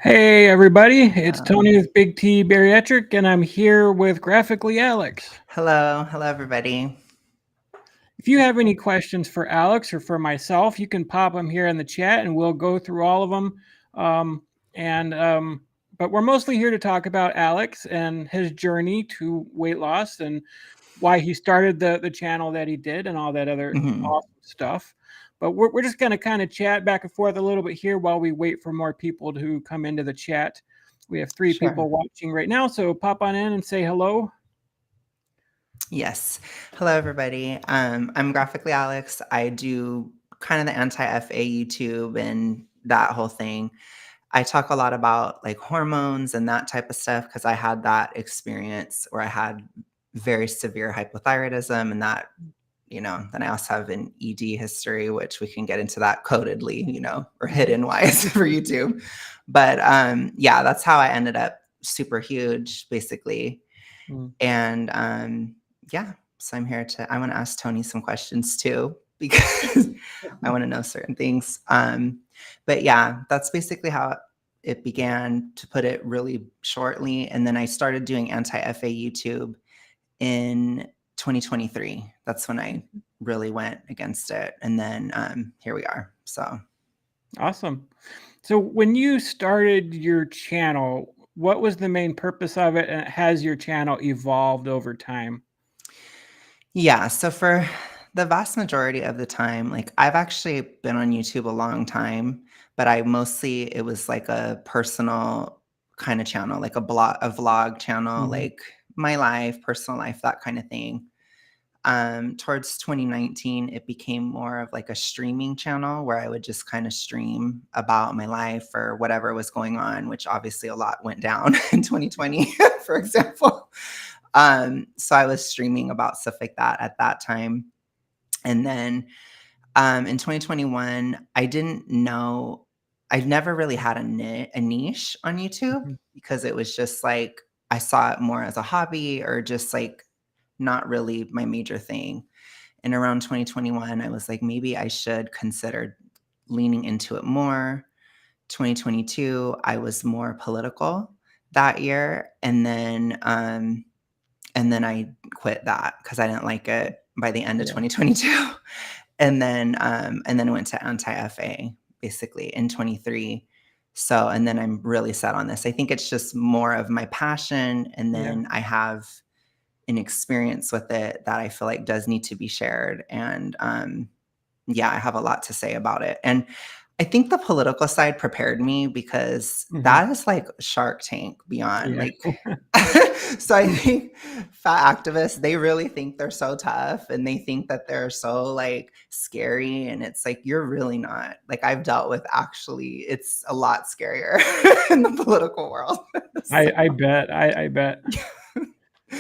Hey everybody, it's Um, Tony with Big T Bariatric, and I'm here with Graphically Alex. hello, everybody. If you have any questions for Alex or for myself, you can pop them here in the chat, and we'll go through all of them. Um, and but we're mostly here to talk about Alex and his journey to weight loss and why he started the channel that he did and all that other Mhm. awesome stuff. But we're just going to kind of chat back and forth a little bit here while we wait for more people to come into the chat. We have 3 Sure. people watching right now, so pop on in and say hello. Yes. Hello, everybody. I'm Graphically Alex. I do kind of the anti-FA YouTube and that whole thing. I talk a lot about like hormones and that type of stuff because I had that experience where I had very severe hypothyroidism and that, then I also have an ED history, which we can get into that codedly, or hidden wise for YouTube. But yeah, that's how I ended up super huge, basically. Mm. And yeah, so I want to ask Tony some questions too, because I want to know certain things. But yeah, that's basically how it began, to put it really shortly. And then I started doing anti-FA YouTube in 2023. That's when I really went against it. And then here we are. So Awesome. So when you started your channel, what was the main purpose of it, and has your channel evolved over time? yeah, so for the vast majority of the time, like I've actually been on YouTube a long time, but it was like a personal kind of channel, like a vlog channel, Mhm. like my life, personal life, that kind of thing. Towards 2019, it became more of like a streaming channel where I would just kind of stream about my life or whatever was going on, which obviously a lot went down in 2020, for example. So I was streaming about stuff like that at that time. And then in 2021, I've never really had a niche on YouTube Mhm. because it was just like I saw it more as a hobby or just like not really my major thing. And around 2021, I was like, maybe I should consider leaning into it more. 2022, I was more political that year. And then I quit that because I didn't like it by the end of Yeah. 2022. And then I went to anti-FA basically in 23. So, and then I'm really set on this. I think it's just more of my passion. And Yeah. then I have an experience with it that I feel like does need to be shared. And yeah, I have a lot to say about it. And I think the political side prepared me because Mhm. that is like Shark Tank beyond Yeah. like so I think fat activists, they really think they're so tough and they think that they're so like scary. And it's like, you're really not. Like I've dealt with actually, it's a lot scarier in the political world. So, I bet. I bet.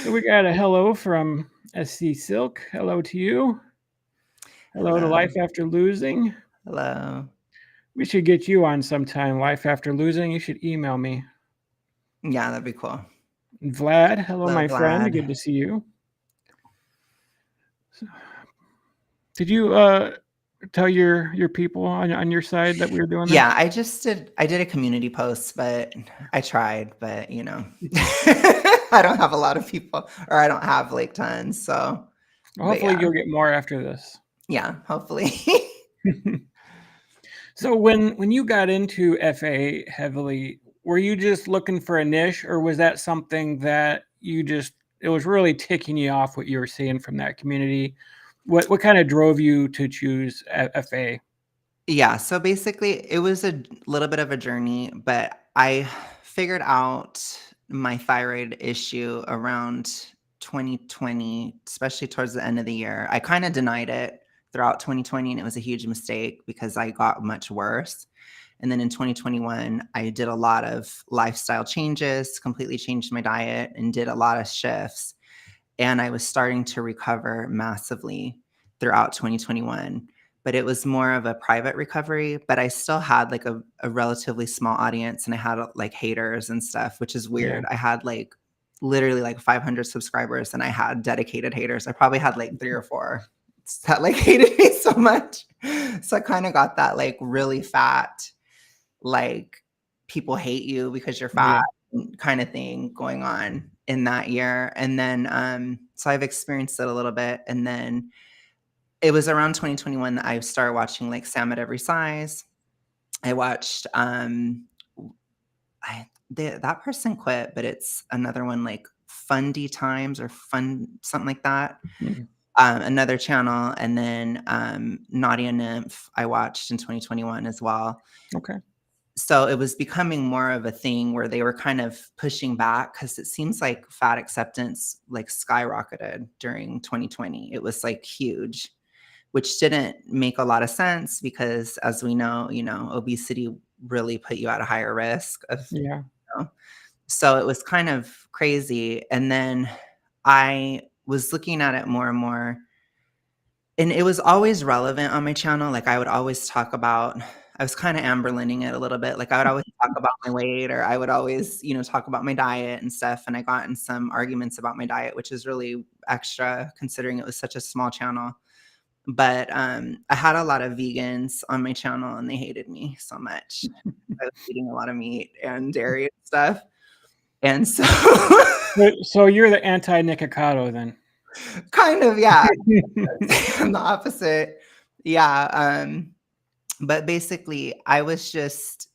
So we got a hello from SC Silk. Hello to you. Hello to hello. Life After Losing. Hello. We should get you on sometime, Life After Losing. You should email me. Yeah, that'd be cool. And Vlad, hello, Hello, my friend. Vlad. Good to see you. So, did you tell your people on your side that we were doing this? Yeah, I did a community post, but I tried, but I don't have a lot of people or I don't have like tons. So, Well, but hopefully yeah. you'll get more after this. Yeah, hopefully. So when you got into FA heavily, were you just looking for a niche, or was that something that it was really ticking you off what you were seeing from that community? What kind of drove you to choose FA? Yeah, so basically it was a little bit of a journey, but I figured out my thyroid issue around 2020, especially towards the end of the year. I kind of denied it throughout 2020, and it was a huge mistake because I got much worse. And then in 2021, I did a lot of lifestyle changes, completely changed my diet, and did a lot of shifts. And I was starting to recover massively throughout 2021. But it was more of a private recovery, but I still had like a relatively small audience and I had like haters and stuff, which is Yeah. weird. I had like literally like 500 subscribers and I had dedicated haters. I probably had like 3 or 4 that like hated me so much. So I kind of got that like really fat, like people hate you because you're Yeah. fat kind of thing going on in that year. And then, so I've experienced it a little bit. And then it was around 2021 that I started watching like Sam at Every Size. I watched, that person quit, but it's another one like Fundy Times or Fun, something like that. Mhm. Another channel. And then Nadia Nymph, I watched in 2021 as well. Okay. So it was becoming more of a thing where they were kind of pushing back because it seems like fat acceptance like skyrocketed during 2020. It was like huge, which didn't make a lot of sense because as we know, obesity really put you at a higher risk of, Yeah. so it was kind of crazy. And then I was looking at it more and more, and it was always relevant on my channel. Like I would always talk about, I was kind of Amberlining it a little bit. Like I would always talk about my weight, or I would always, talk about my diet and stuff. And I got in some arguments about my diet, which is really extra considering it was such a small channel. But I had a lot of vegans on my channel and they hated me so much. I was eating a lot of meat and dairy and stuff. And so So you're the anti-Nikocado then. kind of, yeah. I'm the opposite. Yeah. But basically, I was just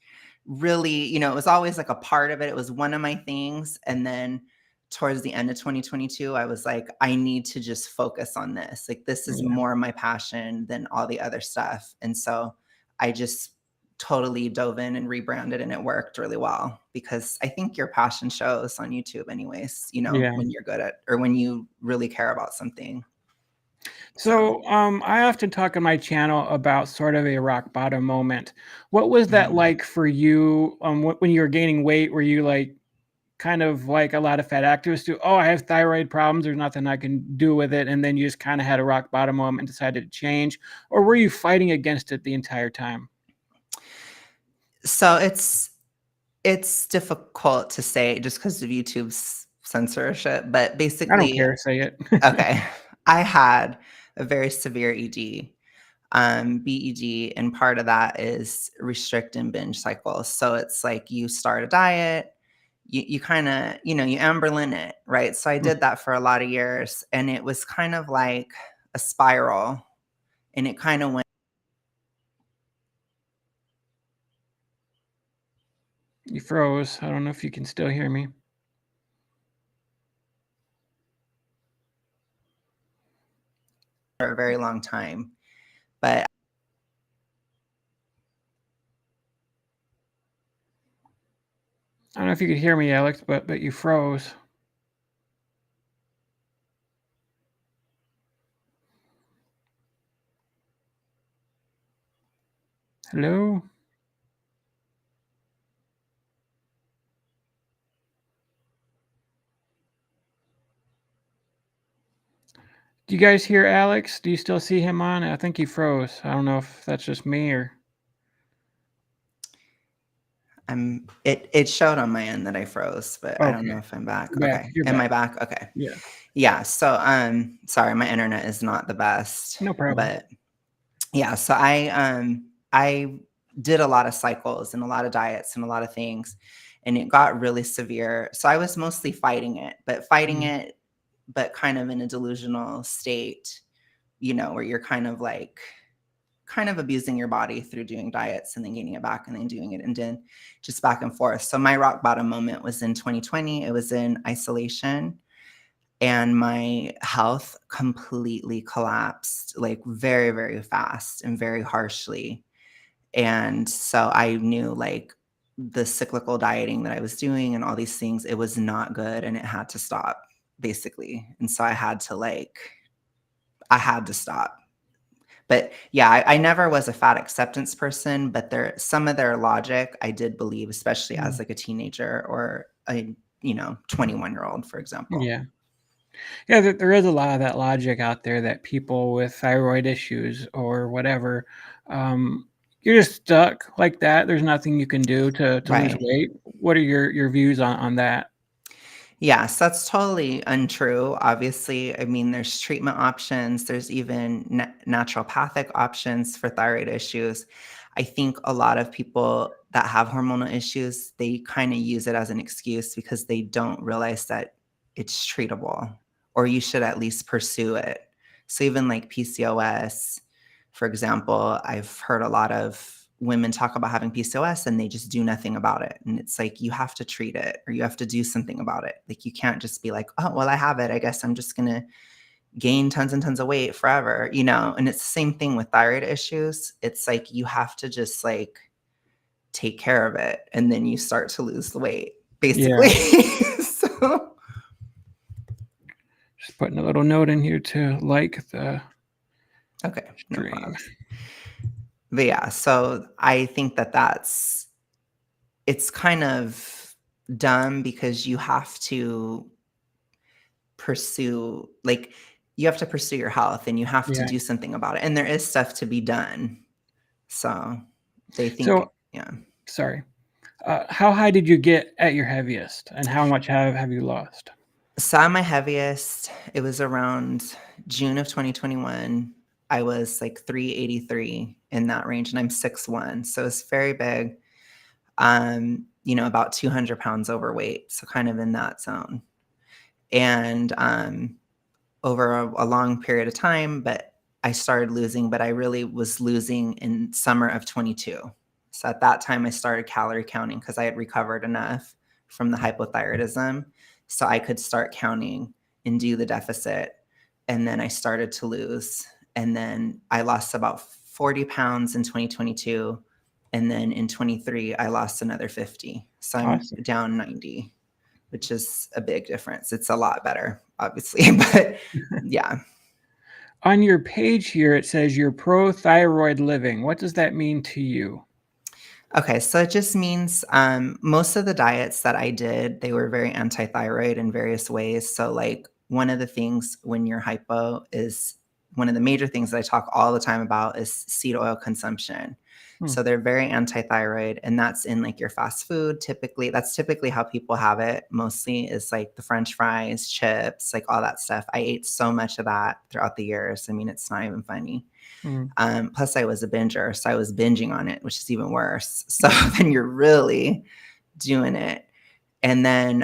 really, it was always like a part of it. It was one of my things. And then towards the end of 2022, I was like, I need to just focus on this. Like, this is Yeah. more my passion than all the other stuff. And so I just totally dove in and rebranded, and it worked really well because I think your passion shows on YouTube, anyways, Yeah. when you're good at, or when you really care about something. So I often talk on my channel about sort of a rock bottom moment. What was that Mhm. like for you when you were gaining weight? Were you like kind of like a lot of fat activists do? Oh, I have thyroid problems. There's nothing I can do with it. And then you just kind of had a rock bottom moment and decided to change? Or were you fighting against it the entire time? So it's difficult to say just because of YouTube's censorship, but I don't basically, care. Say it. okay, I had a very severe BED, and part of that is restrict and binge cycles. So it's like you start a diet, you kind of, you Amberlin it, right? So I did that for a lot of years, and it was kind of like a spiral, and it kind of went You froze. I don't know if you can still hear me. for a very long time. But I don't know if you could hear me, Alex, but you froze. Hello? Do you guys hear Alex? Do you still see him on? I think he froze. I don't know if that's just me or. it showed on my end that I froze, but I don't Okay. know if I'm back. You're back. Okay. You're Am back. I back? Okay. Yeah. Yeah. So sorry, my internet is not the best. No problem. But yeah, so I did a lot of cycles and a lot of diets and a lot of things, and it got really severe. So I was mostly fighting it, but kind of in a delusional state, where you're kind of abusing your body through doing diets and then gaining it back and then doing it and then just back and forth. So my rock bottom moment was in 2020. It was in isolation, and my health completely collapsed, like very, very fast and very harshly. And so I knew like the cyclical dieting that I was doing and all these things, it was not good and it had to stop basically. And so I had to stop. But yeah, I never was a fat acceptance person, but some of their logic I did believe, especially as like a teenager or a 21-year-old, for example. Yeah. Yeah, there is a lot of that logic out there that people with thyroid issues or whatever, um, you're just stuck like that. There's nothing you can do to lose Right. weight. What are your views on that? Yes, that's totally untrue. Obviously, I mean, there's treatment options. There's even naturopathic options for thyroid issues. I think a lot of people that have hormonal issues, they kind of use it as an excuse because they don't realize that it's treatable, or you should at least pursue it. So even like PCOS, for example, I've heard a lot of women talk about having PCOS and they just do nothing about it. And it's like, you have to treat it or you have to do something about it. Like, you can't just be like, oh, well, I have it, I guess I'm just going to gain tons and tons of weight forever, you know? And it's the same thing with thyroid issues. It's like, you have to just like take care of it and then you start to lose the weight, basically. Yeah. So Just putting a little note in here to like the okay, no stream. problems. But yeah, so I think that it's kind of dumb because you have to pursue, like, you have to pursue your health and you have to Yeah. do something about it. And there is stuff to be done. So they think, So, yeah. sorry. How high did you get at your heaviest, and how much have you lost? So at my heaviest, it was around June of 2021. I was like 383 in that range, and I'm 6'1". So it's very big. About 200 pounds overweight. So kind of in that zone. And over a long period of time, but I started losing, but I really was losing in summer of 22. So at that time I started calorie counting because I had recovered enough from the hypothyroidism. So I could start counting and do the deficit. And then I started to lose. And then I lost about 40 pounds in 2022. And then in 23, I lost another 50. So I'm Awesome. down 90, which is a big difference. It's a lot better, obviously, but yeah. On your page here, it says you're pro-thyroid living. What does that mean to you? Okay, so it just means most of the diets that I did, they were very anti-thyroid in various ways. So like one of the things when you're hypo is one of the major things that I talk all the time about is seed oil consumption. So they're very anti-thyroid, and that's in like your fast food. Typically, that's typically how people have it. Mostly is like the French fries, chips, like all that stuff. I ate so much of that throughout the years. I mean, it's not even funny. Plus I was a binger, so I was binging on it, which is even worse. So then you're really doing it. And then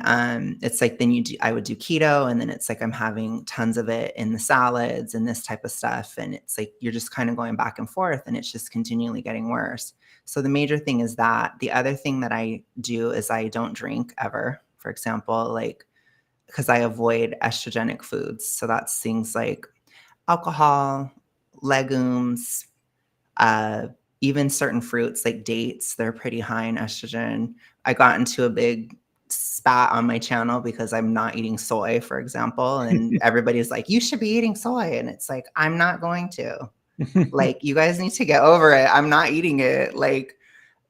it's like I would do keto, and then it's like I'm having tons of it in the salads and this type of stuff. And it's like you're just kind of going back and forth, and it's just continually getting worse. So the major thing is that. The other thing that I do is I don't drink ever, for example, like because I avoid estrogenic foods. So that's things like alcohol, legumes, uh, even certain fruits like dates, they're pretty high in estrogen. I got into a big spat on my channel because I'm not eating soy, for example. And everybody's like, you should be eating soy. And it's like, I'm not going to. Like, you guys need to get over it. I'm not eating it. Like,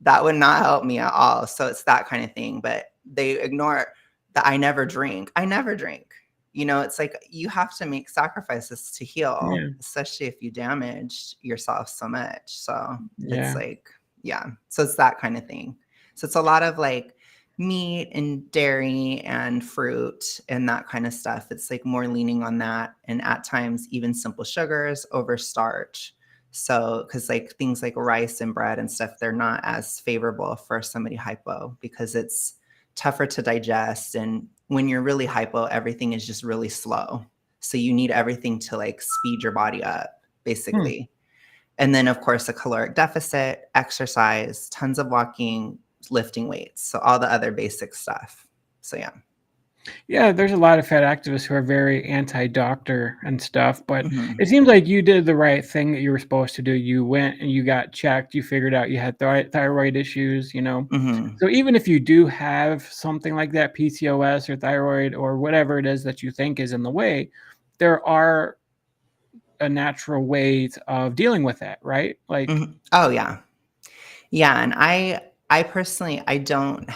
that would not help me at all. So it's that kind of thing. But they ignore that I never drink. I never drink. It's like you have to make sacrifices to heal, especially if you damaged yourself so much. So it's like, yeah. So it's that kind of thing. So it's a lot of like meat and dairy and fruit and that kind of stuff. It's like more leaning on that. And at times, even simple sugars over starch. So, because like things like rice and bread and stuff, they're not as favorable for somebody hypo because it's tougher to digest. And when you're really hypo, everything is just really slow. So you need everything to like speed your body up, basically. And then, of course, a caloric deficit, exercise, tons of walking, lifting weights. So all the other basic stuff. So, yeah. Yeah, there's a lot of fat activists who are very anti-doctor and stuff, but it seems like you did the right thing that you were supposed to do. You went and you got checked. You figured out you had thyroid issues, So even if you do have something like that, PCOS or thyroid or whatever it is that you think is in the way, there are a natural ways of dealing with that, right? Like, Oh, yeah. Yeah. And I personally, I don't,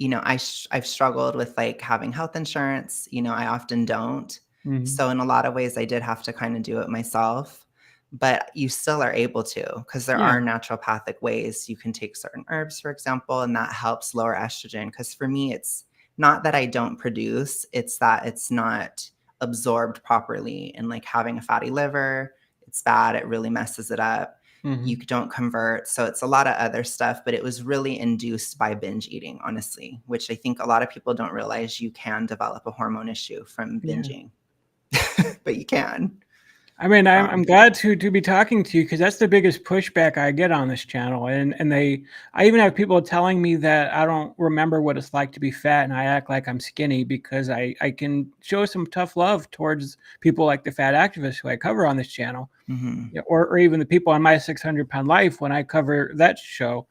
I've struggled with like having health insurance. I often don't. So in a lot of ways, I did have to kind of do it myself, but you still are able to because there are naturopathic ways. You can take certain herbs, for example, and that helps lower estrogen. Because for me, it's not that I don't produce, it's that it's not absorbed properly. And like having a fatty liver, it's bad. It really messes it up. You don't convert. So it's a lot of other stuff, but it was really induced by binge eating, honestly, which I think a lot of people don't realize you can develop a hormone issue from binging, but you can. I mean, I'm glad to be talking to you, because that's the biggest pushback I get on this channel. And I even have people telling me that I don't remember what it's like to be fat, and I act like I'm skinny because I can show some tough love towards people like the fat activists who I cover on this channel, or even the people on My 600-Pound Life when I cover that show.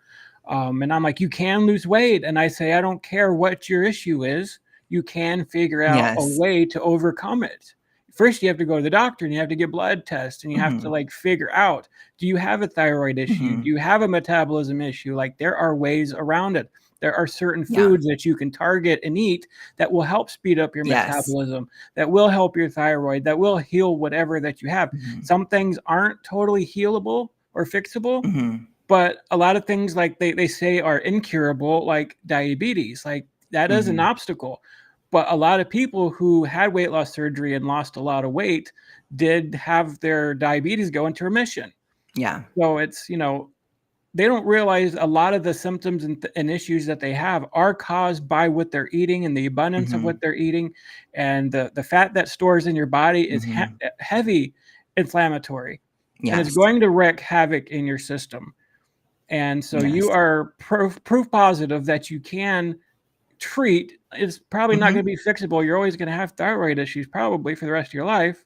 And I'm like, you can lose weight. And I say, I don't care what your issue is. You can figure out a way to overcome it. First, you have to go to the doctor and you have to get blood tests, and you have to like figure out, do you have a thyroid issue? Do you have a metabolism issue? Like, there are ways around it. There are certain foods that you can target and eat that will help speed up your metabolism, that will help your thyroid, that will heal whatever that you have. Some things aren't totally healable or fixable, but a lot of things, like they say, are incurable, like diabetes. Like, that is an obstacle. But a lot of people who had weight loss surgery and lost a lot of weight did have their diabetes go into remission. So it's, they don't realize a lot of the symptoms and issues that they have are caused by what they're eating and the abundance of what they're eating. And the fat that stores in your body is heavy inflammatory, and it's going to wreak havoc in your system. And so you are proof positive that you can treat. It's probably not going to be fixable. You're always going to have thyroid issues probably for the rest of your life.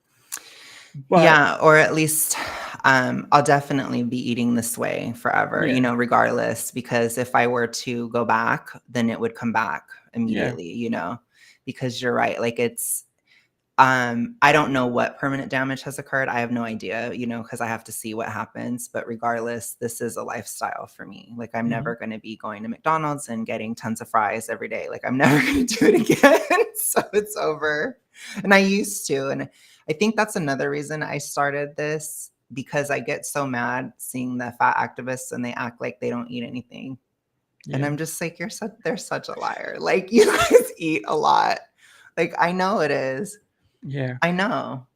But or at least I'll definitely be eating this way forever, regardless, because if I were to go back, then it would come back immediately, because you're right. Like, it's, I don't know what permanent damage has occurred. I have no idea, because I have to see what happens. But regardless, this is a lifestyle for me. Like, I'm never going to be going to McDonald's and getting tons of fries every day. Like, I'm never going to do it again. So it's over. And I used to. And I think that's another reason I started this, because I get so mad seeing the fat activists and they act like they don't eat anything. And I'm just like, they're such a liar. Like, you guys eat a lot. Like, I know it is. I know.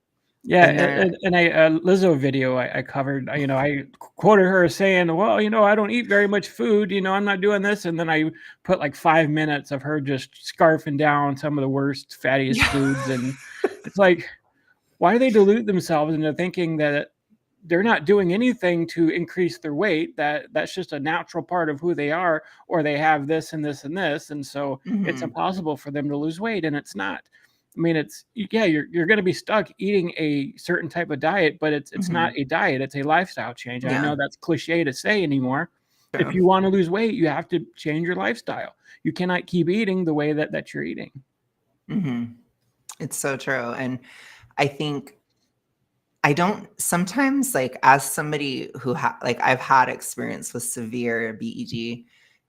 And a Lizzo video I covered, I quoted her saying, well, I don't eat very much food, I'm not doing this. And then I put like 5 minutes of her just scarfing down some of the worst, fattiest foods. And it's like, why do they delude themselves into thinking that they're not doing anything to increase their weight, that's just a natural part of who they are, or they have this and this and this, and so it's impossible for them to lose weight? And it's not. I mean, it's, you're going to be stuck eating a certain type of diet, but it's not a diet, it's a lifestyle change. I know that's cliche to say anymore. If you want to lose weight, you have to change your lifestyle. You cannot keep eating the way that you're eating. It's so true. And I think I don't sometimes, like, as somebody who like, I've had experience with severe BED,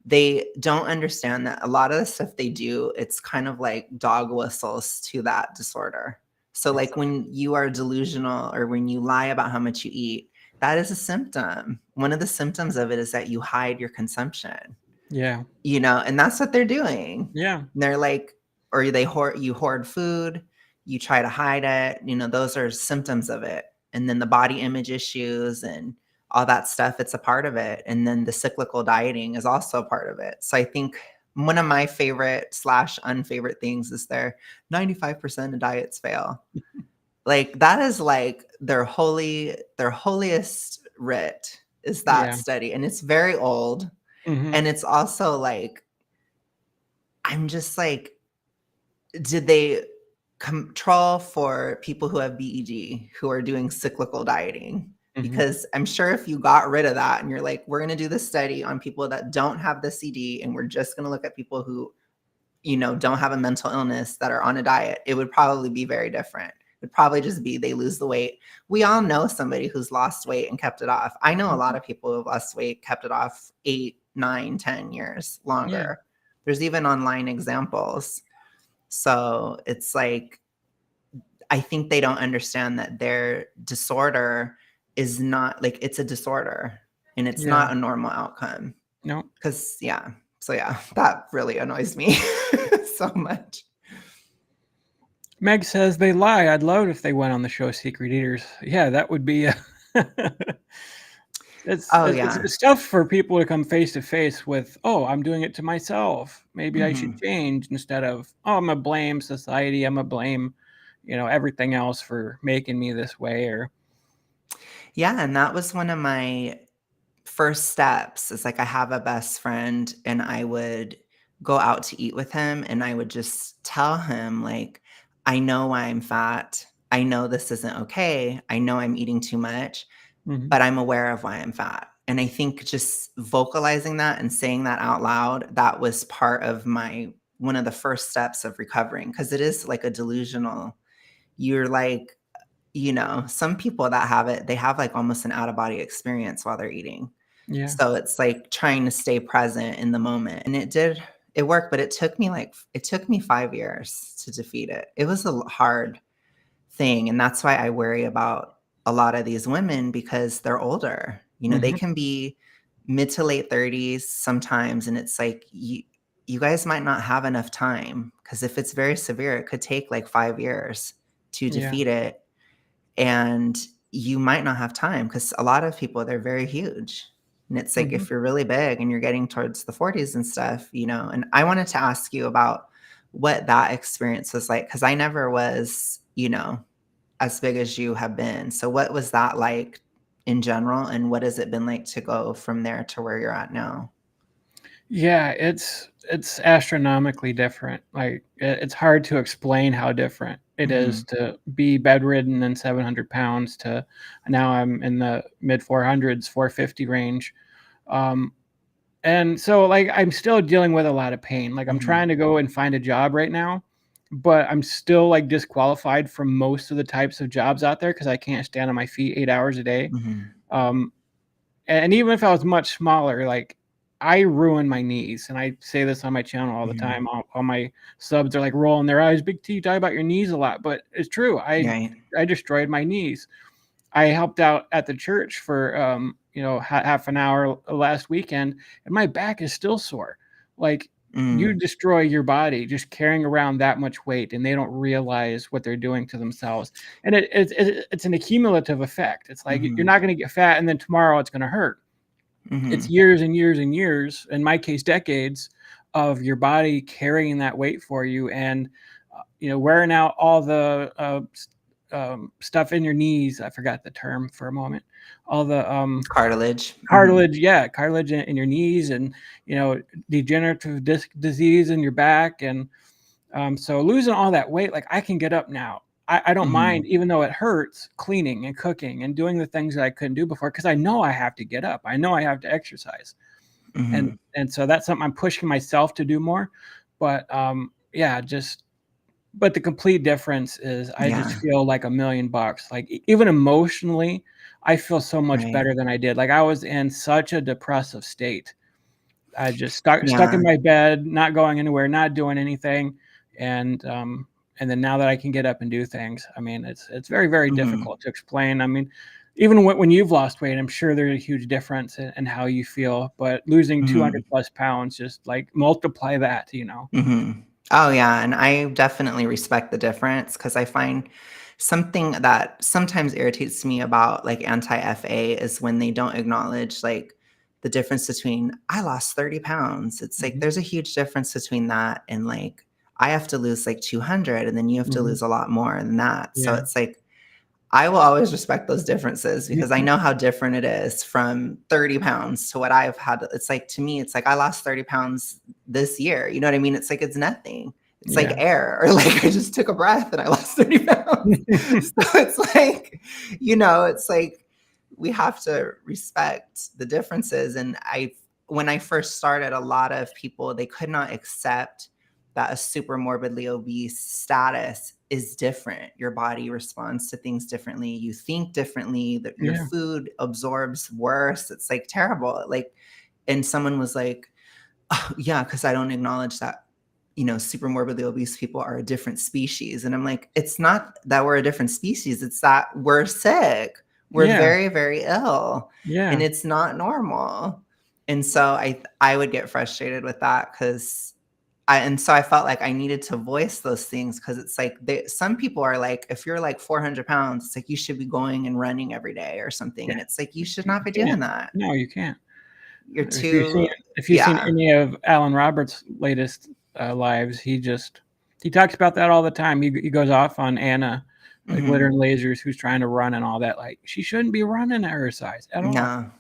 they don't understand that a lot of the stuff they do, it's kind of like dog whistles to that disorder. So like, when you are delusional or when you lie about how much you eat, that is a symptom. One of the symptoms of it is that you hide your consumption. And that's what they're doing. And they're like, or you hoard food, you try to hide it, those are symptoms of it. And then the body image issues and all that stuff, it's a part of it. And then the cyclical dieting is also a part of it. So I think one of my favorite / unfavorite things is their 95% of diets fail. Like, that is like their holiest writ is that study. And it's very old. And it's also like, I'm just like, did they control for people who have BED who are doing cyclical dieting? Because I'm sure if you got rid of that and you're like, we're going to do this study on people that don't have the CD, and we're just going to look at people who, don't have a mental illness that are on a diet, it would probably be very different. It would probably just be they lose the weight. We all know somebody who's lost weight and kept it off. I know a lot of people who have lost weight, kept it off 8, 9, 10 years longer. There's even online examples. So it's like, I think they don't understand that their disorder is not, like, it's a disorder and it's not a normal outcome. No. Because, so that really annoys me so much. Meg says they lie. I'd love it if they went on the show Secret Eaters. Yeah, that would be Oh, yeah. It's tough for people to come face to face with, oh, I'm doing it to myself. Maybe I should Mhm. change, instead of, oh, I'm gonna blame society. I'm gonna blame, everything else for making me this way. Or Yeah, and that was one of my first steps. It's like I have a best friend and I would go out to eat with him and I would just tell him like, I know why I'm fat. I know this isn't okay. I know I'm eating too much, Mhm. but I'm aware of why I'm fat. And I think just vocalizing that and saying that out loud, that was part of my one of the first steps of recovering, because it is like a delusional. You're like, some people that have it, they have like almost an out of body experience while they're eating. Yeah. So it's like trying to stay present in the moment. And it worked, but it took me 5 years to defeat it. It was a hard thing, and that's why I worry about a lot of these women because they're older. They Mhm. can be mid to late 30s sometimes, and it's like you guys might not have enough time, because if it's very severe, it could take like 5 years to Yeah. defeat it, and you might not have time because a lot of people, they're very huge. And it's like Mhm. if you're really big and you're getting towards the 40s and stuff, and I wanted to ask you about what that experience was like, because I never was, as big as you have been. So what was that like in general, and what has it been like to go from there to where you're at now? Yeah, it's astronomically different. Like, it's hard to explain how different it is Mhm, to be bedridden and 700 pounds to now I'm in the mid 400s, 450 range. Um, and so, like, I'm still dealing with a lot of pain. Like, I'm mhm, trying to go and find a job right now, but I'm still like disqualified from most of the types of jobs out there because I can't stand on my feet 8 hours a day. mhm, Um, and even if I was much smaller, like, I ruin my knees, and I say this on my channel all the mhm. time. All my subs are like rolling their eyes. Big T, you talk about your knees a lot, but it's true. Right. I destroyed my knees. I helped out at the church for half an hour last weekend, and my back is still sore. Like, you Mm, destroy your body just carrying around that much weight, and they don't realize what they're doing to themselves. And it's an accumulative effect. It's like you're mhm, not going to get fat, and then tomorrow it's going to hurt. It's mhm, years and years and years, in my case, decades of your body carrying that weight for you, and wearing out all the stuff in your knees. I forgot the term for a moment. All the cartilage. Mhm, cartilage, yeah, cartilage in your knees, and degenerative disc disease in your back. And so losing all that weight, like, I can get up now. I don't mind, mhm, even though it hurts, cleaning and cooking and doing the things that I couldn't do before, because I know I have to get up. I know I have to exercise. And mhm. and so that's something I'm pushing myself to do more. But yeah, just but the complete difference is I just Yeah, feel like $1,000,000. Like, even emotionally, I feel so much right. better than I did. Like, I was in such a depressive state. I just stuck Yeah, in my bed, not going anywhere, not doing anything. And then now that I can get up and do things, I mean, it's very, very mhm, difficult to explain. I mean, even when you've lost weight, I'm sure there's a huge difference in how you feel. But losing 200 mhm. plus pounds, just like multiply that. Mhm. Oh, yeah, and I definitely respect the difference, because I find something that sometimes irritates me about, like, anti-FA is when they don't acknowledge, like, the difference between, "I lost 30 pounds." It's like, Hmm. there's a huge difference between that and, like, I have to lose, like, 200, and then you have to Hmm. lose a lot more than that. So Yeah. it's like, I will always respect those differences Y- because I know how different it is from 30 pounds to what I've had. It's like, to me, it's like I lost 30 pounds this year. You know what I mean? It's like it's nothing. It's like Yeah. air, or like I just took a breath and I lost 30 pounds. So it's like, it's like we have to respect the differences. And when I first started, a lot of people, they could not accept that a super morbidly obese status is different. Your body responds to things differently. You think differently, that your Yeah. food absorbs worse. It's like terrible. Like, and someone was like, "Oh, yeah, because I don't acknowledge that, super morbidly obese people are a different species." And I'm like, it's not that we're a different species. It's that we're sick. We're Yeah. very, very ill, and Yeah. it's not normal. And so I would get frustrated with that because and so I felt like I needed to voice those things because it's like some people are like, if you're like 400 pounds, it's like you should be going and running every day or something. Yeah, And it's like, you should you not be can't. doing that. No, you can't. You're If you've seen too, if you've seen yeah. any of Alan Roberts' latest lives, he talks about that all the time. He goes off on Anna, Glitter Hmm. and Lasers, who's trying to run and all that. Like, she shouldn't be running at her size at all. No,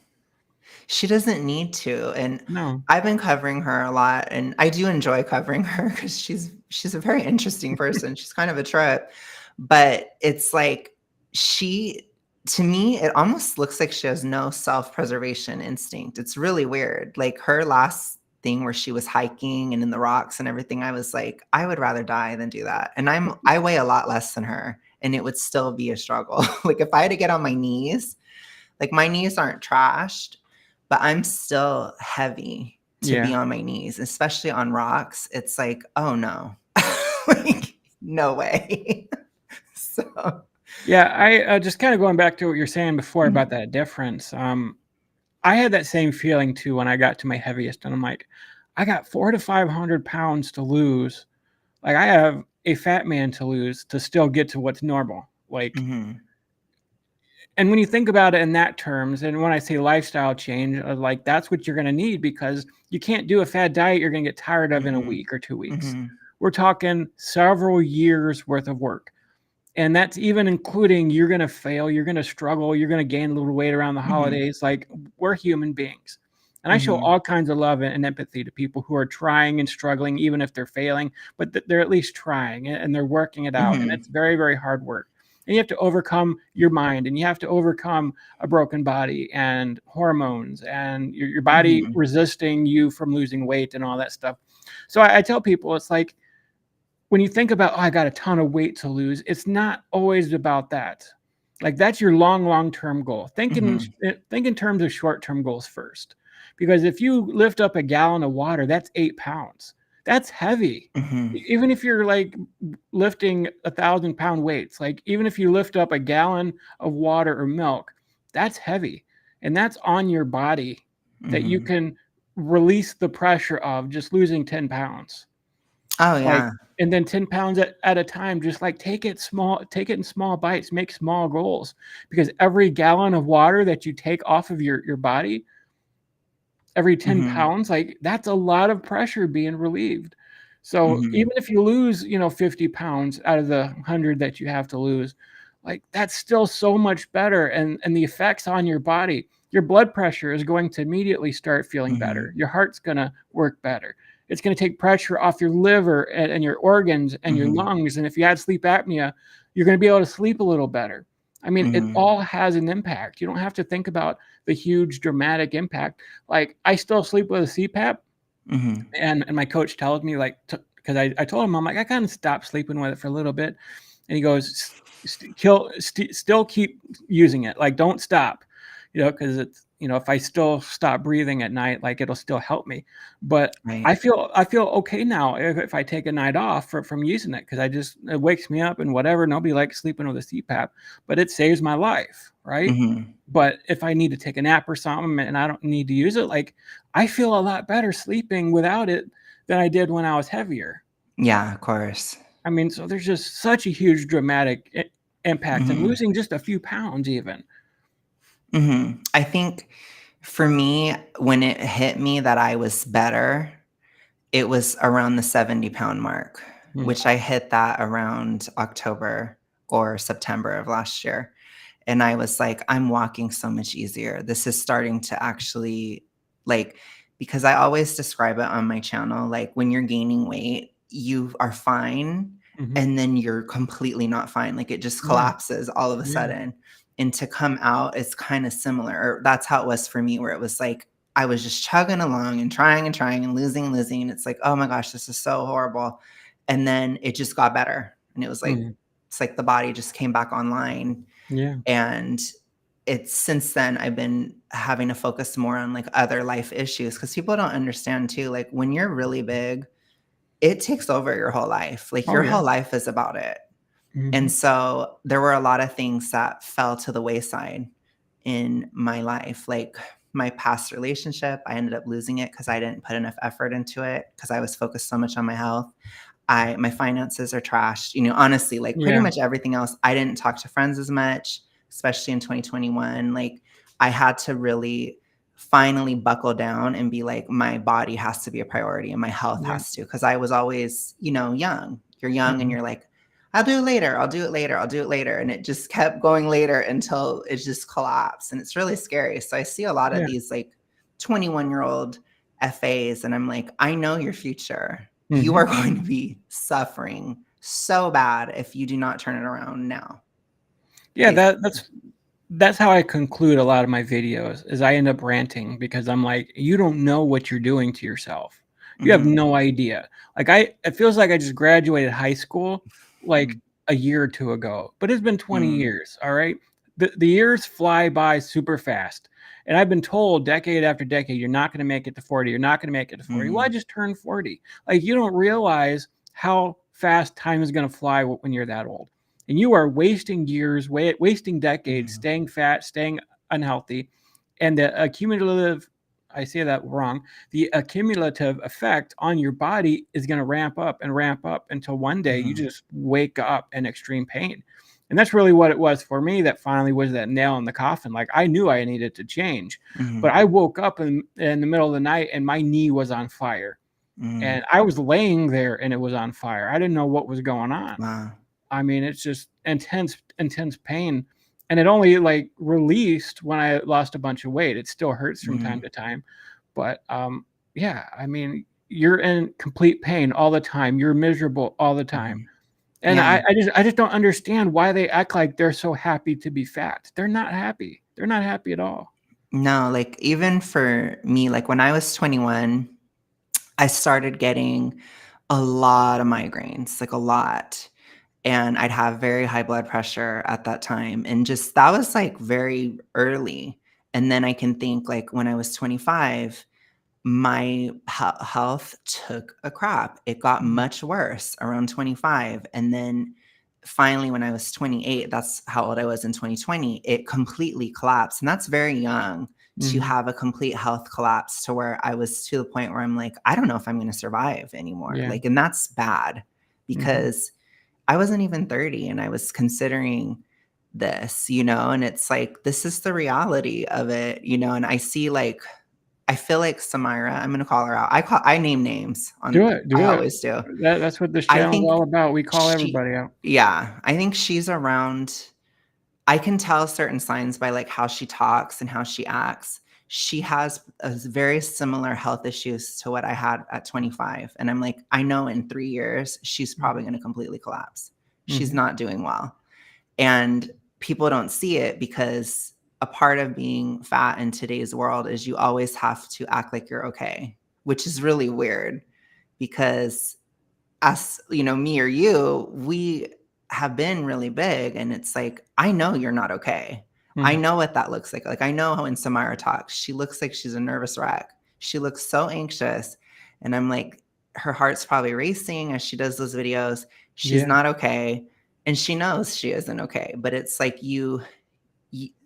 she doesn't need to. And No. I've been covering her a lot, and I do enjoy covering her because she's a very interesting person. She's kind of a trip, but it's like she, to me, it almost looks like she has no self-preservation instinct. It's really weird. Like her last thing where she was hiking and in the rocks and everything, I was like, I would rather die than do that. And I weigh a lot less than her, and it would still be a struggle. Like if I had to get on my knees, like my knees aren't trashed, but I'm still heavy to be Yeah. on my knees, especially on rocks. It's like, oh no, like no way. So, Yeah, I just kind of going back to what you're saying before about mhm, that difference. I had that same feeling too when I got to my heaviest, and I'm like, I got 400 to 500 pounds to lose. Like, I have a fat man to lose to still get to what's normal. Like, mhm, and when you think about it in that terms, and when I say lifestyle change, like that's what you're going to need, because you can't do a fad diet you're going to get tired of in a mhm, week or 2 weeks. mhm, We're talking several years worth of work. And that's even including you're going to fail, you're going to struggle, you're going to gain a little weight around the mhm, holidays. Like, we're human beings. And I show mhm, all kinds of love and empathy to people who are trying and struggling, even if they're failing, but they're at least trying and they're working it out. And mhm, it's very, very hard work. And you have to overcome your mind, and you have to overcome a broken body and hormones and your body mhm, resisting you from losing weight and all that stuff. So I tell people, it's like, when you think about, oh, I got a ton of weight to lose, it's not always about that. Like, that's your long term goal. mhm, Think in terms of short term goals first, because if you lift up a gallon of water, that's 8 pounds. That's heavy. mhm, Even if you're like lifting 1,000 pound weights, like even if you lift up a gallon of water or milk, that's heavy, and that's on your body that you mhm. can release the pressure of just losing 10 pounds. Oh Like, yeah. and then 10 pounds at a time, just like take it in small bites, make small goals, because every gallon of water that you take off of your body, every 10 Mhm, pounds, like that's a lot of pressure being relieved. So mhm, even if you lose, 50 pounds out of the 100 that you have to lose, like that's still so much better. And the effects on your body, your blood pressure is going to immediately start feeling better. mhm, Your heart's going to work better. It's going to take pressure off your liver and your organs and your mhm, lungs. And if you had sleep apnea, you're going to be able to sleep a little better. I mean, it mhm, all has an impact. You don't have to think about the huge dramatic impact. Like, I still sleep with a CPAP, mhm. and my coach tells me, like, because I told him, I'm like, I kind of stopped sleeping with it for a little bit, and he goes, still keep using it, like don't stop, because it's, if I still stop breathing at night, like it'll still help me. But Right. I feel okay now if I take a night off from using it, because it wakes me up and whatever. Nobody likes sleeping with a CPAP, but it saves my life, right? Mhm. But if I need to take a nap or something and I don't need to use it, like, I feel a lot better sleeping without it than I did when I was heavier. Yeah, of course. I mean, so there's just such a huge dramatic impact, and Mhm. losing just a few pounds even. Mhm. I think for me, when it hit me that I was better, it was around the 70-pound mark, Mm, which I hit that around October or September of last year. And I was like, I'm walking so much easier. This is starting to actually, like, because I always describe it on my channel, like when you're gaining weight, you are fine, mhm. and then you're completely not fine. Like it just Yeah, collapses all of a yeah, sudden. And to come out is kind of similar. Or that's how it was for me, where it was like I was just chugging along and trying and losing. And it's like, oh my gosh, this is so horrible. And then it just got better. And it was like, mhm, it's like the body just came back online. yeah, And it's since then I've been having to focus more on like other life issues, because people don't understand too. Like when you're really big, it takes over your whole life. Like oh your yeah, whole life is about it. And mhm, so there were a lot of things that fell to the wayside in my life. Like my past relationship, I ended up losing it because I didn't put enough effort into it because I was focused so much on my health. My finances are trashed. Honestly, like pretty Yeah. much everything else. I didn't talk to friends as much, especially in 2021. Like I had to really finally buckle down and be like, my body has to be a priority and my health Yeah. has to, because I was always, young. You're young and Mhm. you're like, I'll do it later. I'll do it later. I'll do it later. And it just kept going later until it just collapsed. And it's really scary. So I see a lot of Yeah. these like 21-year-old FAs, and I'm like, I know your future. You Mhm. are going to be suffering so bad if you do not turn it around now. Yeah, Basically. that's how I conclude a lot of my videos, is I end up ranting because I'm like, you don't know what you're doing to yourself. You have Mhm. no idea. Like it feels like I just graduated high school like Mhm. a year or two ago, but it's been 20 Mhm. years, all right? The years fly by super fast. And I've been told decade after decade, you're not going to make it to 40. You're not going to make it to 40. Well, I Mhm. just turned 40. Like you don't realize how fast time is going to fly when you're that old, and you are wasting years, wasting decades, Mhm. staying fat, staying unhealthy, and the accumulative, I say that wrong, the accumulative effect on your body is going to ramp up until one day you Mhm. just wake up in extreme pain. And that's really what it was for me that finally was that nail in the coffin. Like I knew I needed to change, but Mhm. I woke up in the middle of the night and my knee was on fire. Mhm. And I was laying there and it was on fire. I didn't know what was going on. Wow. I mean, it's just intense pain. And it only like released when I lost a bunch of weight. It still hurts from time Mhm. to time. But yeah, I mean, you're in complete pain all the time. You're miserable all the time. Mhm. And Yeah. I just don't understand why they act like they're so happy to be fat. They're not happy. They're not happy at all. No, like even for me, like when I was 21, I started getting a lot of migraines, like a lot. And I'd have very high blood pressure at that time. And just that was like very early. And then I can think like when I was 25, my health took a crap. It got Mhm. much worse around 25. And then finally, when I was 28, that's how old I was in 2020, it completely collapsed. And that's very young to Mhm. have a complete health collapse, to where I was to the point where I'm like, I don't know if I'm going to survive anymore. Yeah. Like, and that's bad Mhm. because I wasn't even 30 and I was considering this, and it's like, this is the reality of it, and I see like, I feel like Samira, I'm gonna call her out. I name names Do on it. I Do it. always do. That's what this I channel is think all about. We call she everybody out. yeah, I think she's around. I can tell certain signs by like how she talks and how she acts. She has a very similar health issues to what I had at 25. And I'm like, I know in 3 years, she's probably Mhm. gonna completely collapse. She's Mhm. not doing well. And people don't see it because a part of being fat in today's world is you always have to act like you're okay, which is really weird because us, me or you, we have been really big. And it's like, I know you're not okay. I Mhm. know what that looks like. Like, I know how when Samara talks, she looks like she's a nervous wreck. She looks so anxious. And I'm like, her heart's probably racing as she does those videos. She's Yeah. not okay. And she knows she isn't okay. But it's like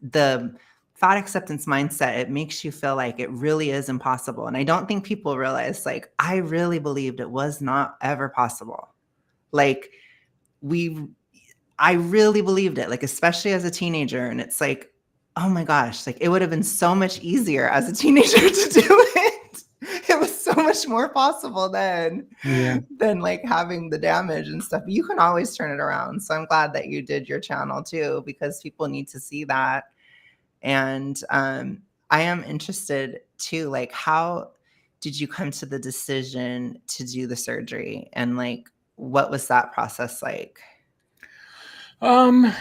the thought acceptance mindset, it makes you feel like it really is impossible. And I don't think people realize, like, I really believed it was not ever possible. Like, we I really believed it, like, especially as a teenager. And it's like, oh my gosh, like, it would have been so much easier as a teenager to do it. It was so much more possible then Yeah. than like having the damage and stuff. You can always turn it around. So I'm glad that you did your channel too, because people need to see that. And I am interested too, like, how did you come to the decision to do the surgery? And like, what was that process like? Um,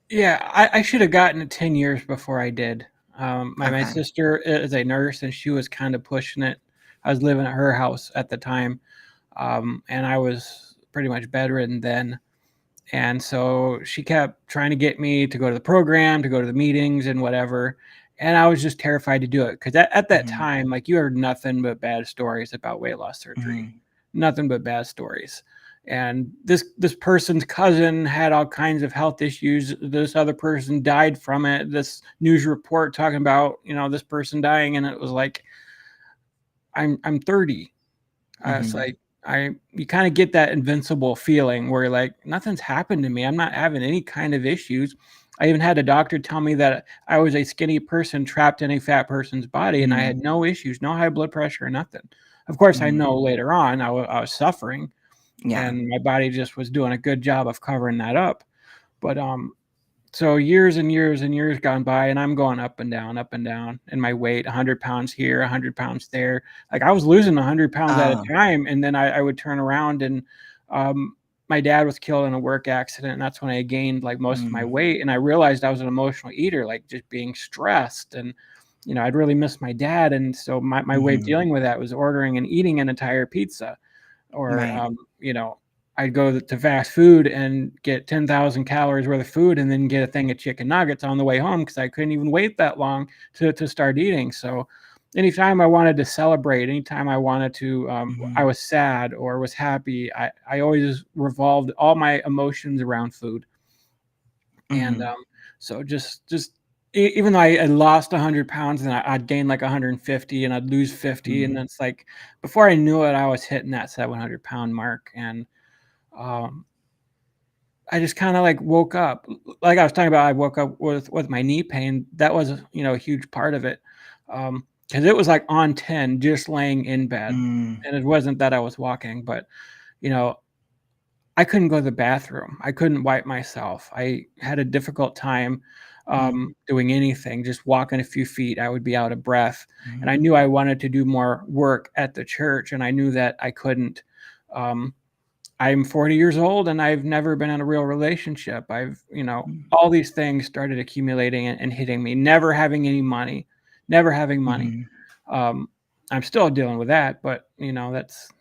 yeah, I should have gotten it 10 years before I did. My Okay. sister is a nurse and she was kind of pushing it. I was living at her house at the time, and I was pretty much bedridden then. And so she kept trying to get me to go to the program, to go to the meetings and whatever. And I was just terrified to do it because at that Mhm. time, like you heard nothing but bad stories about weight loss surgery, Mhm. nothing but bad stories. and this person's cousin had all kinds of health issues. This other person died from it. This news report talking about, this person dying, and it was like, I'm 30. It's like you kind of get that invincible feeling where like nothing's happened to me. I'm not having any kind of issues. I even had a doctor tell me that I was a skinny person trapped in a fat person's body, and I had no issues, no high blood pressure, or nothing. Of course, I know later on I was suffering, and my body just was doing a good job of covering that up. But so years and years and years gone by, and I'm going up and down, and my weight, 100 pounds here, 100 pounds there. Like I was losing 100 pounds at a time, and then I would turn around, and my dad was killed in a work accident, and that's when I gained like most of my weight, and I realized I was an emotional eater, like just being stressed, and I'd really miss my dad, and so my way of dealing with that was ordering and eating an entire pizza, or I'd go to fast food and get 10,000 calories worth of food and then get a thing of chicken nuggets on the way home because I couldn't even wait that long to start eating. So anytime I wanted to celebrate, anytime I wanted to, I was sad or was happy, I always revolved all my emotions around food. And so just even though I lost 100 pounds and I'd gain like 150 and I'd lose 50. And it's like, before I knew it, I was hitting that 700-pound mark. And I just kind of like woke up, like I was talking about. I woke up with my knee pain. That was a huge part of it, because it was like on 10 just laying in bed, and it wasn't that I was walking, but I couldn't go to the bathroom. I couldn't wipe myself. I had a difficult time doing anything. Just walking a few feet, I would be out of breath, and I knew I wanted to do more work at the church, and I knew that I couldn't. I'm 40 years old and I've never been in a real relationship. All these things started accumulating and hitting me. Never having any money, never having money. I'm still dealing with that, but that's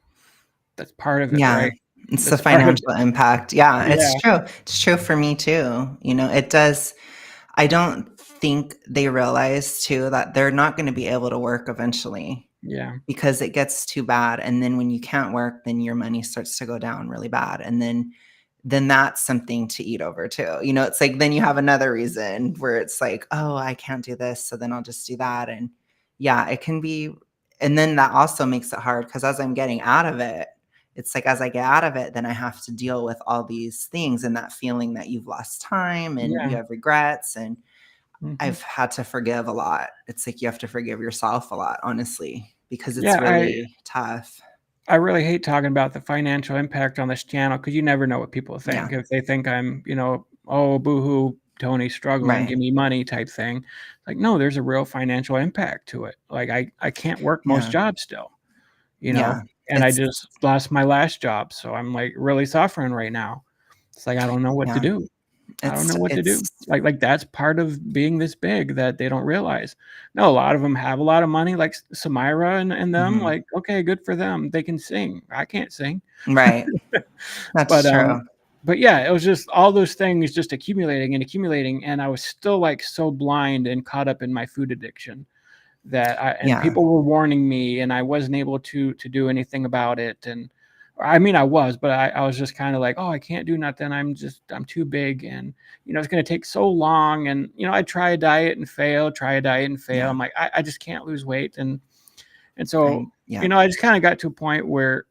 part of it, right? It's That's the financial impact. Yeah, Yeah. it's true. It's true for me too. It does. I don't think they realize too that they're not going to be able to work eventually. Yeah. Because it gets too bad. And then when you can't work, then your money starts to go down really bad. And then that's something to eat over too. It's like, then you have another reason where it's like, oh, I can't do this, so then I'll just do that. And yeah, it can be. And then that also makes it hard because as I'm getting out of it, it's like, as I get out of it, then I have to deal with all these things and that feeling that you've lost time and you have regrets. And I've had to forgive a lot. It's like you have to forgive yourself a lot, honestly, because it's really tough. I really hate talking about the financial impact on this channel because you never know what people think. If they think I'm, oh, boohoo, Tony's struggling, give me money type thing. Like, no, there's a real financial impact to it. Like I can't work most jobs still, and I just lost my last job. So I'm like really suffering right now. It's like, I don't know what to do. I don't know what to do. Like that's part of being this big that they don't realize. No, a lot of them have a lot of money, like Samira and them. Like, okay, good for them. They can sing. I can't sing. Right. That's true. But yeah, it was just all those things just accumulating and accumulating, and I was still like so blind and caught up in my food addiction that people were warning me, and I wasn't able to do anything about it. And I mean, I was, but I was just kind of like, oh, I can't do nothing. I'm too big, and it's going to take so long. And I try a diet and fail. I'm like, I just can't lose weight, and so I just kind of got to a point where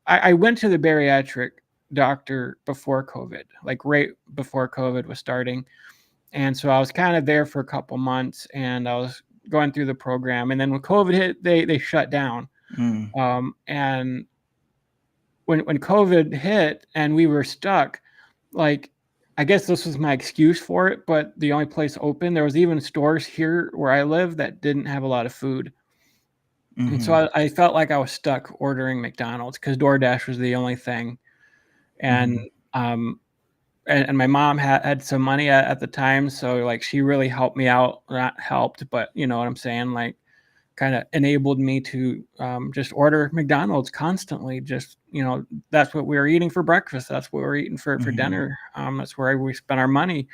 I went to the bariatric doctor before COVID, like right before COVID was starting, and so I was kind of there for a couple months, and I was going through the program, and then when COVID hit, they shut down, and when COVID hit and we were stuck, like, I guess this was my excuse for it, but the only place open, there was even stores here where I live that didn't have a lot of food. And so I felt like I was stuck ordering McDonald's because DoorDash was the only thing. And and my mom had some money at the time, so like she really helped me out. Not helped, but you know what I'm saying, like kind of enabled me to just order McDonald's constantly. Just that's what we were eating for breakfast. That's what we were eating for dinner. That's where we spent our money,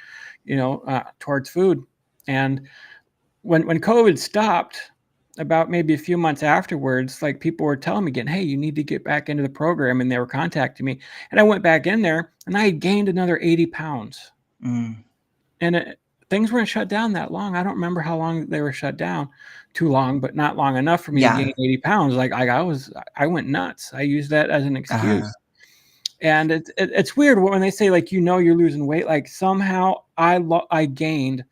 towards food. And when COVID stopped, about maybe a few months afterwards, like people were telling me again, hey, you need to get back into the program. And they were contacting me. And I went back in there and I had gained another 80 pounds. Mm. And things weren't shut down that long. I don't remember how long they were shut down. Too long, but not long enough for me to gain 80 pounds. Like I went nuts. I used that as an excuse. And it's weird when they say, like, you're losing weight. Like somehow I gained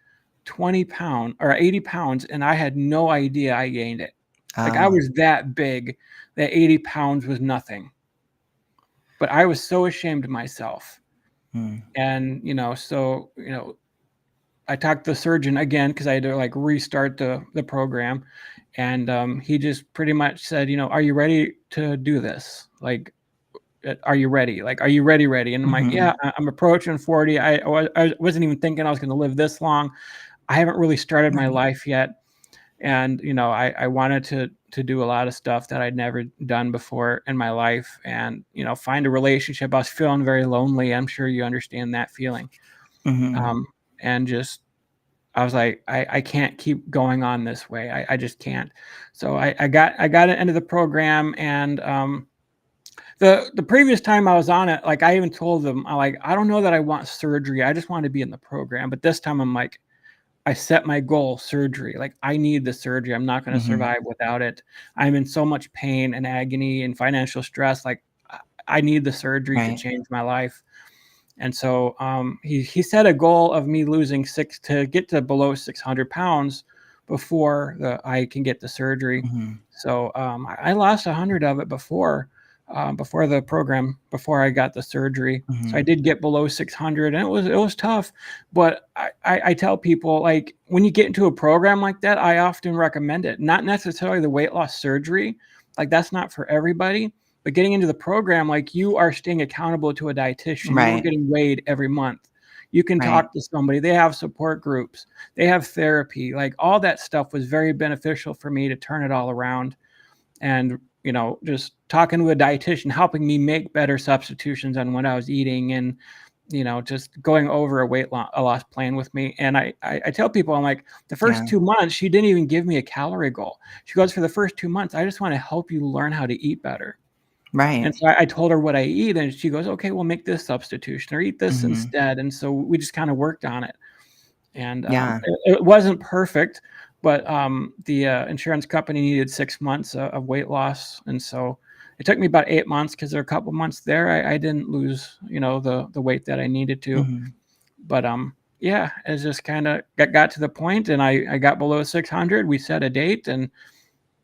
20 pounds or 80 pounds and I had no idea I gained it. Like I was that big that 80 pounds was nothing. But I was so ashamed of myself. And, so, I talked to the surgeon again because I had to like restart the program. And he just pretty much said, are you ready to do this? Like, are you ready? Like, are you ready? And I'm like, yeah, I'm approaching 40. I wasn't even thinking I was going to live this long. I haven't really started my life yet. And, I wanted to do a lot of stuff that I'd never done before in my life and, find a relationship. I was feeling very lonely. I'm sure you understand that feeling. And just, I was like, I can't keep going on this way. I just can't. So I got into the program. And the previous time I was on it, like I even told them, I don't know that I want surgery. I just want to be in the program. But this time I'm like, I set my goal, surgery. Like I need the surgery. I'm not going to survive without it. I'm in so much pain and agony and financial stress. Like I need the surgery to change my life. And so he set a goal of me losing to get to below 600 pounds before I can get the surgery. So I lost 100 of it before the program, before I got the surgery. So I did get below 600 and it was tough. But I tell people, like, when you get into a program like that, I often recommend it. Not necessarily the weight loss surgery. Like that's not for everybody. But getting into the program, like you are staying accountable to a dietitian. You're getting weighed every month. You can talk to somebody. They have support groups. They have therapy. Like all that stuff was very beneficial for me to turn it all around. And, just talking to a dietitian, helping me make better substitutions on what I was eating and, just going over a weight loss plan with me. And I tell people, I'm like, the first 2 months, she didn't even give me a calorie goal. She goes, for the first 2 months, I just want to help you learn how to eat better. And so I told her what I eat, and she goes, okay, we'll make this substitution or eat this instead. And so we just kind of worked on it. And it wasn't perfect, but the insurance company needed 6 months of weight loss. And so it took me about 8 months because there are a couple months there I didn't lose, the weight that I needed to. But yeah, it just kind of got to the point, and I got below 600. We set a date, and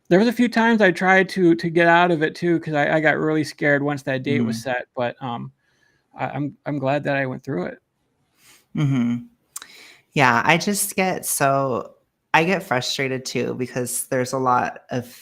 there was a few times I tried to get out of it too, because I got really scared once that date was set. But I'm glad that I went through it. Yeah, I get frustrated too because there's a lot of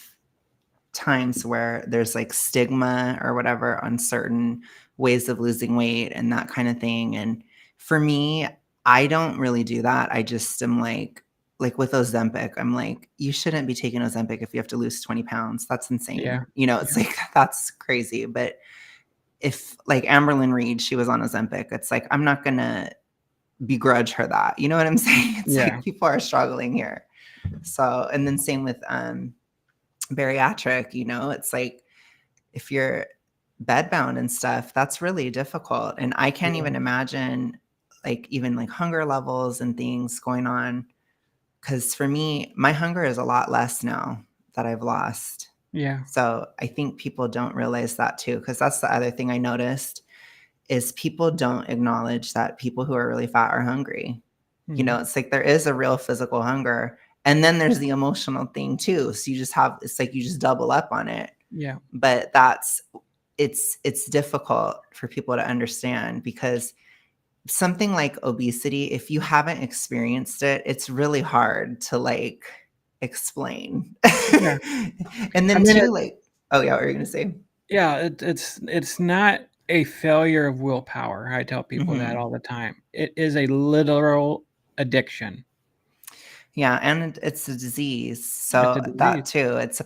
times where there's like stigma or whatever on certain ways of losing weight and that kind of thing. And for me, I don't really do that. I just am like with Ozempic, I'm like, you shouldn't be taking Ozempic if you have to lose 20 pounds. That's insane. It's like, that's crazy. But if like Amberlyn Reed, she was on Ozempic, it's like, I'm not going to begrudge her that. You know what I'm saying? It's like people are struggling here. So, and then same with bariatric, it's like if you're bedbound and stuff, that's really difficult. And I can't even imagine like even like hunger levels and things going on. Because for me, my hunger is a lot less now that I've lost. So I think people don't realize that too, because that's the other thing I noticed is people don't acknowledge that people who are really fat are hungry. It's like there is a real physical hunger. And then there's the emotional thing too. So it's like you just double up on it. But it's difficult for people to understand because something like obesity, if you haven't experienced it, it's really hard to like explain. And then what are you gonna say? It's not a failure of willpower. I tell people that all the time. It is a literal addiction. And it's a disease. So that too, it's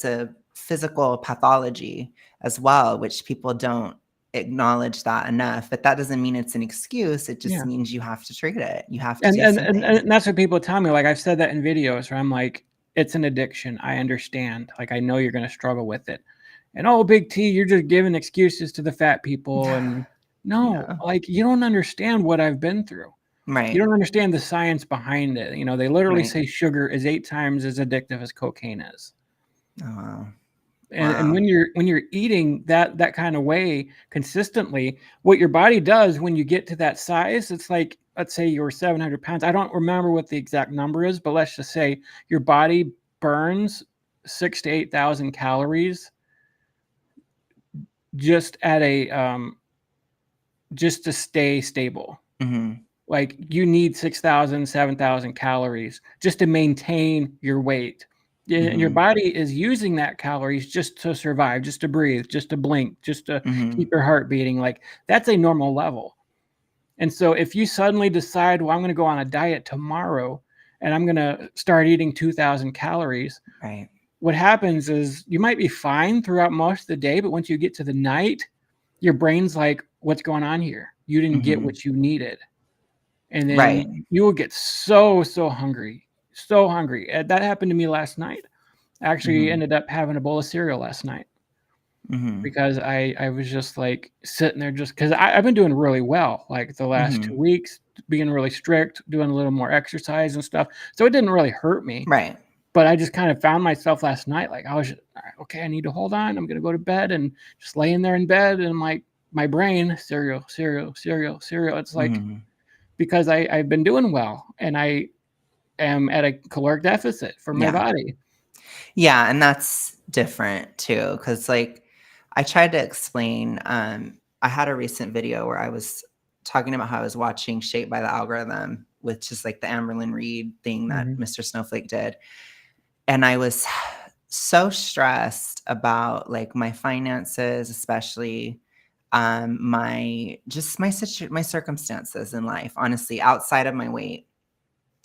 a physical pathology as well, which people don't acknowledge that enough. But that doesn't mean it's an excuse. It just means you have to treat it. You have to and that's what people tell me. Like I've said that in videos where I'm like, it's an addiction. I understand. Like, I know you're going to struggle with it. And oh, Big T, you're just giving excuses to the fat people. And no, Yeah. like, you don't understand what I've been through. You Right. don't understand the science behind it. You know, they literally Right. say sugar is 8 times as addictive as cocaine is. Oh, wow. And Wow. when you're eating that kind of way consistently, what your body does when you get to that size, it's like, let's say you're 700 pounds. I don't remember what the exact number is, but let's just say your body burns 6 to 8,000 calories just at a just to stay stable. Mm-hmm. Like, you need 6,000, 7,000 calories just to maintain your weight. And your Mm-hmm. body is using that calories just to survive, just to breathe, just to blink, just to Mm-hmm. keep your heart beating. Like, that's a normal level. And so if you suddenly decide, well, I'm going to go on a diet tomorrow and I'm going to start eating 2,000 calories, Right. what happens is you might be fine throughout most of the day, but once you get to the night, your brain's like, what's going on here? You didn't get Mm-hmm. what you needed. And Right. then you will get so hungry, so hungry. That happened to me last night. I actually Mm-hmm. ended up having a bowl of cereal last night Mm-hmm. because I was just like sitting there just because I've been doing really well like the last Mm-hmm. 2 weeks, being really strict, doing a little more exercise and stuff. So it didn't really hurt me. Right. But I just kind of found myself last night, like I was just, all right, okay, I need to hold on. I'm gonna go to bed, and just laying there in bed, and I'm like, my brain, cereal, cereal, cereal, cereal. It's like, Mm-hmm. because I've been doing well, and I am at a caloric deficit for my Yeah. body. Yeah, and that's different too, because like I tried to explain. I had a recent video where I was talking about how I was watching Shaped by the Algorithm, which is like the Amberlyn Reed thing that Mhm. Mr. Snowflake did. And I was so stressed about like my finances, especially my circumstances in life, honestly, outside of my weight.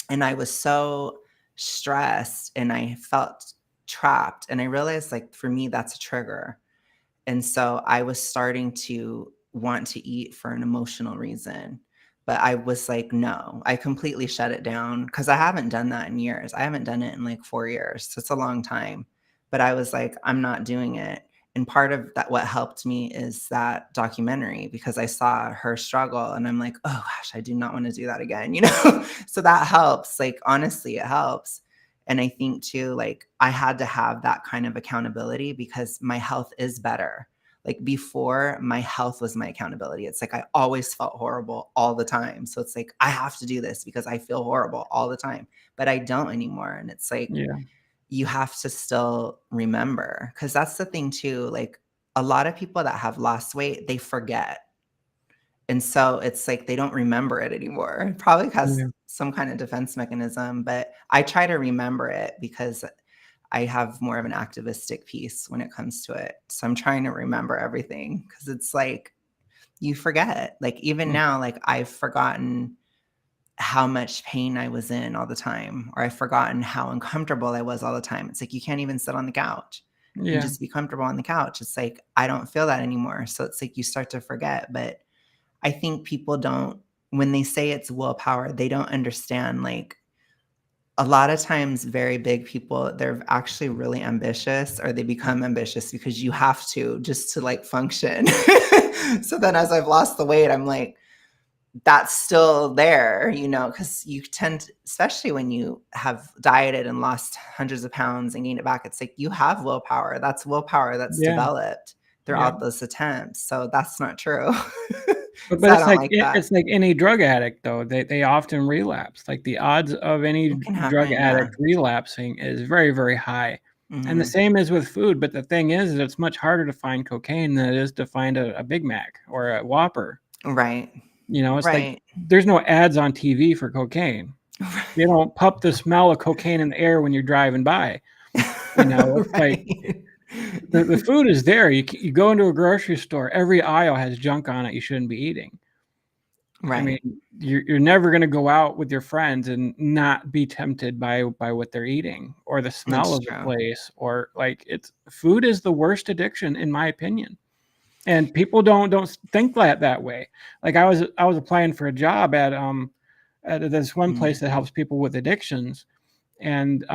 And I was so stressed and I felt trapped. And I realized, like, for me, that's a trigger. And so I was starting to want to eat for an emotional reason. But I was like, no, I completely shut it down because I haven't done that in years. I haven't done it in like 4 years. So it's a long time. But I was like, I'm not doing it. And part of that, what helped me is that documentary because I saw her struggle and I'm like, oh gosh, I do not want to do that again, you know? So that helps. Like, honestly, it helps. And I think too, like, I had to have that kind of accountability because my health is better. Like, before, my health was my accountability. It's like I always felt horrible all the time. So it's like, I have to do this because I feel horrible all the time, but I don't anymore. And it's like, Yeah. you have to still remember because that's the thing too. Like, a lot of people that have lost weight, they forget. And so it's like they don't remember it anymore. Probably has Yeah. some kind of defense mechanism, but I try to remember it because I have more of an activistic piece when it comes to it. So I'm trying to remember everything because it's like you forget. Like, even Mm. now, like, I've forgotten how much pain I was in all the time, or I've forgotten how uncomfortable I was all the time. It's like you can't even sit on the couch and Yeah. just be comfortable on the couch. It's like I don't feel that anymore. So it's like you start to forget. But I think people don't, when they say it's willpower, they don't understand, like, a lot of times very big people, they're actually really ambitious or they become ambitious because you have to just to like function. So then as I've lost the weight, I'm like, that's still there, you know, because you tend to, especially when you have dieted and lost hundreds of pounds and gained it back, it's like you have willpower. That's willpower that's Yeah. developed Yeah. throughout those attempts. So that's not true. But So I it's don't like like that. it's like any drug addict though. They often relapse. Like, the odds of any It can drug happen. Yeah. addict relapsing is very, very high. And the Hmm. same is with food. But the thing is it's much harder to find cocaine than it is to find a Big Mac or a Whopper. Right. You know, it's like Right. there's no ads on TV for cocaine. They don't pump the smell of cocaine in the air when you're driving by. You know, it's like Right. the food is there. You go into a grocery store, every aisle has junk on it you shouldn't be eating. I mean, Right. you're never gonna go out with your friends and not be tempted by what they're eating or the smell It's of the true. place, or like, it's food is the worst addiction in my opinion. And people don't think that way. Like, I was applying for a job at this one place Mhm. that helps people with addictions, and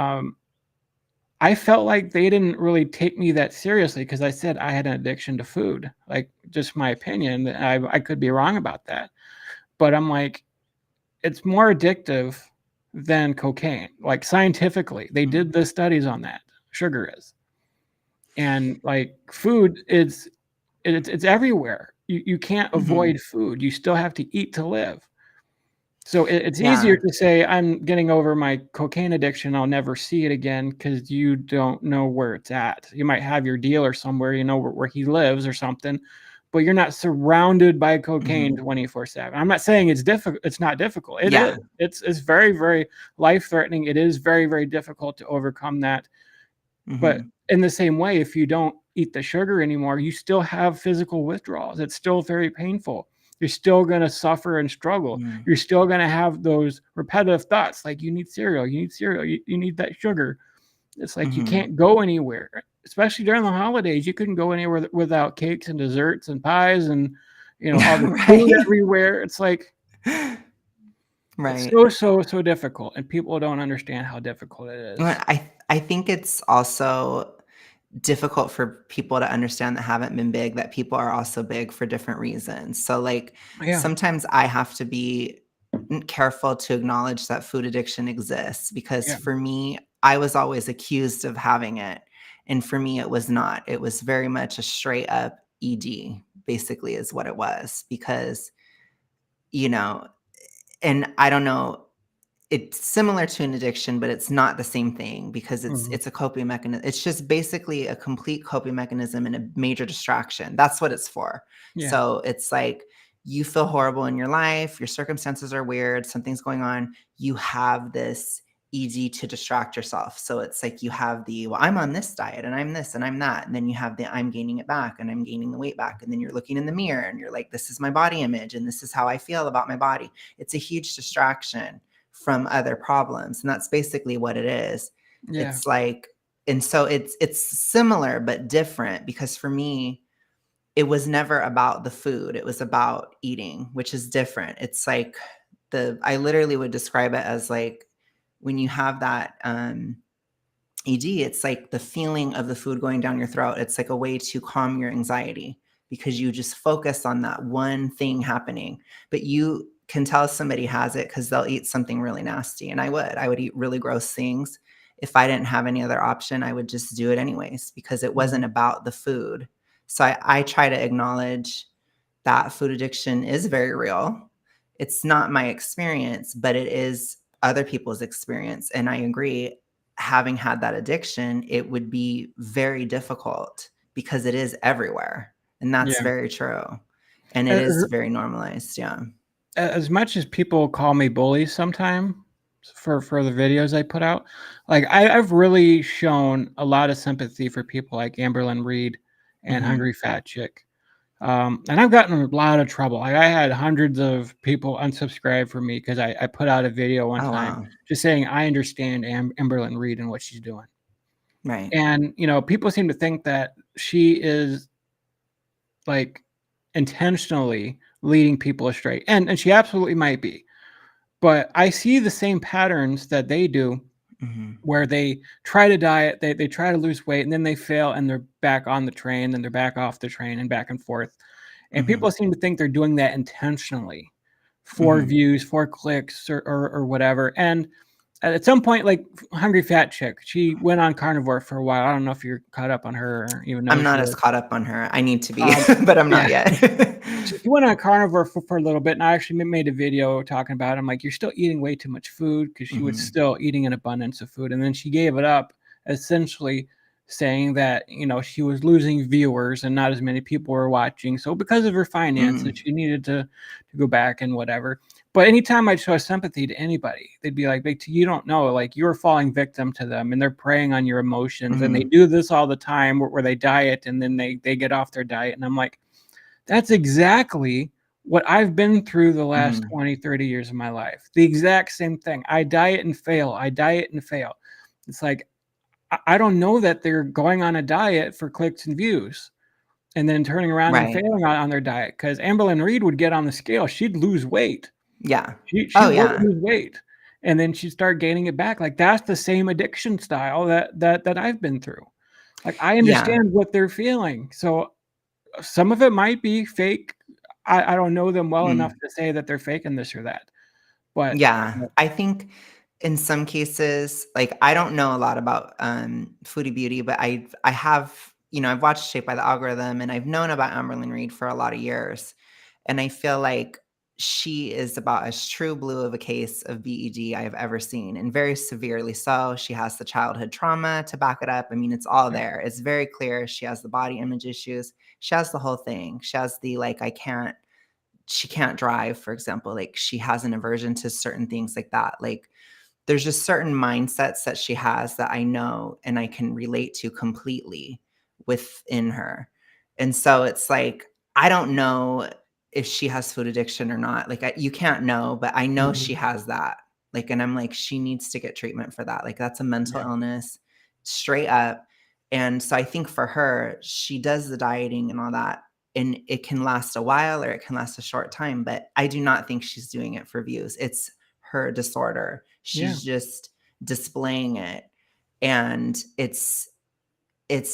I felt like they didn't really take me that seriously because I said I had an addiction to food. Like, just my opinion. I could be wrong about that. But I'm like, it's more addictive than cocaine. Like, scientifically, they did the studies on that. Sugar is. And like food it's everywhere. You can't avoid food. You still have to eat to live. So it's easier Yeah. to say I'm getting over my cocaine addiction. I'll never see it again because you don't know where it's at. You might have your dealer somewhere, you know where he lives or something, but you're not surrounded by cocaine 24/7. I'm not saying it's difficult. It's not difficult. It is. Yeah. It's very, very life threatening. It is very, very difficult to overcome that. But in the same way, if you don't eat the sugar anymore, you still have physical withdrawals. It's still very painful. You're still going to suffer and struggle. You're still going to have those repetitive thoughts like you need cereal, you need that sugar. It's like you can't go anywhere, especially during the holidays. You couldn't go anywhere without cakes and desserts and pies and, all the food Right. everywhere. It's like, it's Right. so difficult, and people don't understand how difficult it Well, is. I think it's also difficult for people to understand that haven't been big, that people are also big for different reasons. So, like, Yeah. sometimes I have to be careful to acknowledge that food addiction exists because Yeah. for me, I was always accused of having it. And for me, it was not. It was very much a straight up ED, basically, is what it was. Because, you know, and I don't know, it's similar to an addiction, but it's not the same thing because Mhm. it's a coping mechanism. It's just basically a complete coping mechanism and a major distraction. That's what it's for. Yeah. So it's like you feel horrible in your life, your circumstances are weird, something's going on. You have this easy to distract yourself. So it's like you have the, well, I'm on this diet and I'm this and I'm that. And then you have the, I'm gaining it back and I'm gaining the weight back. And then you're looking in the mirror and you're like, this is my body image and this is how I feel about my body. It's a huge distraction from other problems, and that's basically what it is. Yeah. It's like, and so it's similar but different because for me it was never about the food, it was about eating, which is different. It's like I literally would describe it as like when you have that ED, it's like the feeling of the food going down your throat. It's like a way to calm your anxiety because you just focus on that one thing happening. But you can tell somebody has it because they'll eat something really nasty. And I would eat really gross things. If I didn't have any other option, I would just do it anyways because it wasn't Mhm. about the food. So I try to acknowledge that food addiction is very real. It's not my experience, but it is other people's experience. And I agree, having had that addiction, it would be very difficult because it is everywhere. And that's Yeah. very true. And it is As very normalized. Yeah. as much as people call me bully sometime for the videos I put out, like I've really shown a lot of sympathy for people like Amberlyn Reed and Hmm. Hungry Fat Chick. And I've gotten in a lot of trouble. Like I had hundreds of people unsubscribe from me because I put out a video one Oh, time wow. just saying I understand Amberlyn Reed and what she's doing. Right. And people seem to think that she is like intentionally leading people astray. And she absolutely might be. But I see the same patterns that they do Hmm. where they try to diet, they try to lose weight, and then they fail and they're back on the train, then they're back off the train and back and forth. And Hmm. people seem to think they're doing that intentionally for Hmm. views, for clicks, or whatever. And at some point, like Hungry Fat Chick, she went on carnivore for a while. I don't know if you're caught up on her or even know I'm who she not as is. caught up on her. I need to be, Um, but I'm yeah, not yet. she went on carnivore for a little bit, and I actually made a video talking about it. I'm like, you're still eating way too much food because she was Hmm. still eating an abundance of food, and then she gave it up, essentially saying that she was losing viewers and not as many people were watching. So because of her finances, Mm. she needed to go back and whatever. But anytime I'd show sympathy to anybody, they'd be like, you don't know, like you're falling victim to them and they're preying on your emotions. And they Mhm. do this all the time where they diet and then they get off their diet. And I'm like, that's exactly what I've been through the last Mhm. 20, 30 years of my life. The exact same thing. I diet and fail. I diet and fail. It's like, I don't know that they're going on a diet for clicks and views and then turning around and Right. failing on their diet. Because Amberlyn Reed would get on the scale. She'd lose weight. Yeah. She Oh, would yeah. lose weight. and then she'd start gaining it back. Like, that's the same addiction style that I've been through. Like, I Yeah. understand what they're feeling. So some of it might be fake. I don't know them well enough Mm. to say that they're faking this or that. But Yeah. I think in some cases, like, I don't know a lot about, Foodie Beauty, but I have, I've watched Shaped by the Algorithm, and I've known about Amberlyn Reed for a lot of years, and I feel like she is about as true blue of a case of BED I have ever seen, and very severely so. She has the childhood trauma to back it up. I mean, it's all there. It's very clear. She has the body image issues. She has the whole thing. She has the, like, she can't drive, for example. Like, she has an aversion to certain things like that. Like, there's just certain mindsets that she has that I know and I can relate to completely within her. And so it's like, I don't know if she has food addiction or not. Like, you can't know, but I know she Mhm. has that. Like, and I'm like, she needs to get treatment for that. Like, that's a mental Yeah. illness straight up. And so I think for her, she does the dieting and all that, and it can last a while or it can last a short time, but I do not think she's doing it for views. It's her disorder. Yeah. She's just displaying it. And it's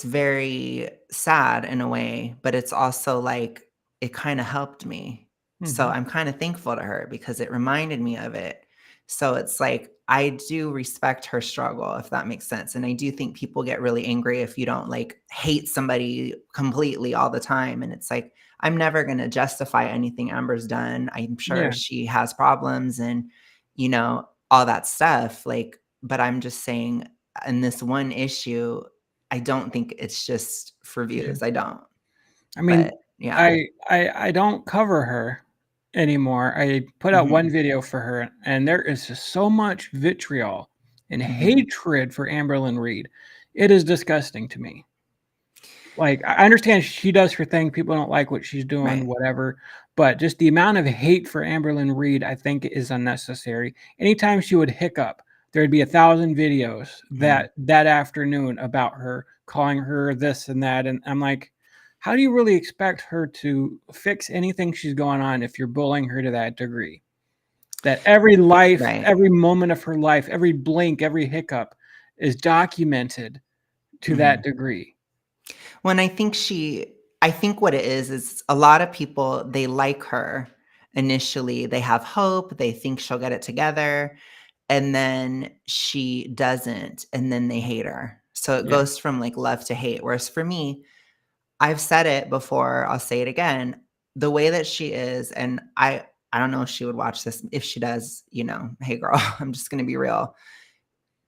very sad in a way, but it's also like it kind of helped me. So Mhm. I'm kind of thankful to her because it reminded me of it. So it's like I do respect her struggle, if that makes sense. And I do think people get really angry if you don't, like, hate somebody completely all the time. And it's like, I'm never going to justify anything Amber's done. I'm sure Yeah. she has problems and, all that stuff. Like, but I'm just saying, in this one issue, I don't think it's just for Yeah. views. I don't. I But mean, yeah. I don't cover her anymore. I put out one Mhm. video for her, and there is just so much vitriol and Mhm. hatred for Amberlyn Reed. It is disgusting to me. Like, I understand she does her thing, people don't like what she's doing, Right. whatever, but just the amount of hate for Amberlyn Reed, I think, is unnecessary. Anytime she would hiccup, there'd be 1,000 videos Mhm. that afternoon about her, calling her this and that, and I'm like, how do you really expect her to fix anything she's going on if you're bullying her to that degree? That every life, Right. every moment of her life, every blink, every hiccup is documented to that Mhm. degree. When I think what it is a lot of people, they like her initially. They have hope, they think she'll get it together, and then she doesn't, and then they hate her. So it Yeah. goes from, like, love to hate. Whereas for me, I've said it before, I'll say it again, the way that she is, and I don't know if she would watch this. If she does, hey girl, I'm just gonna be real.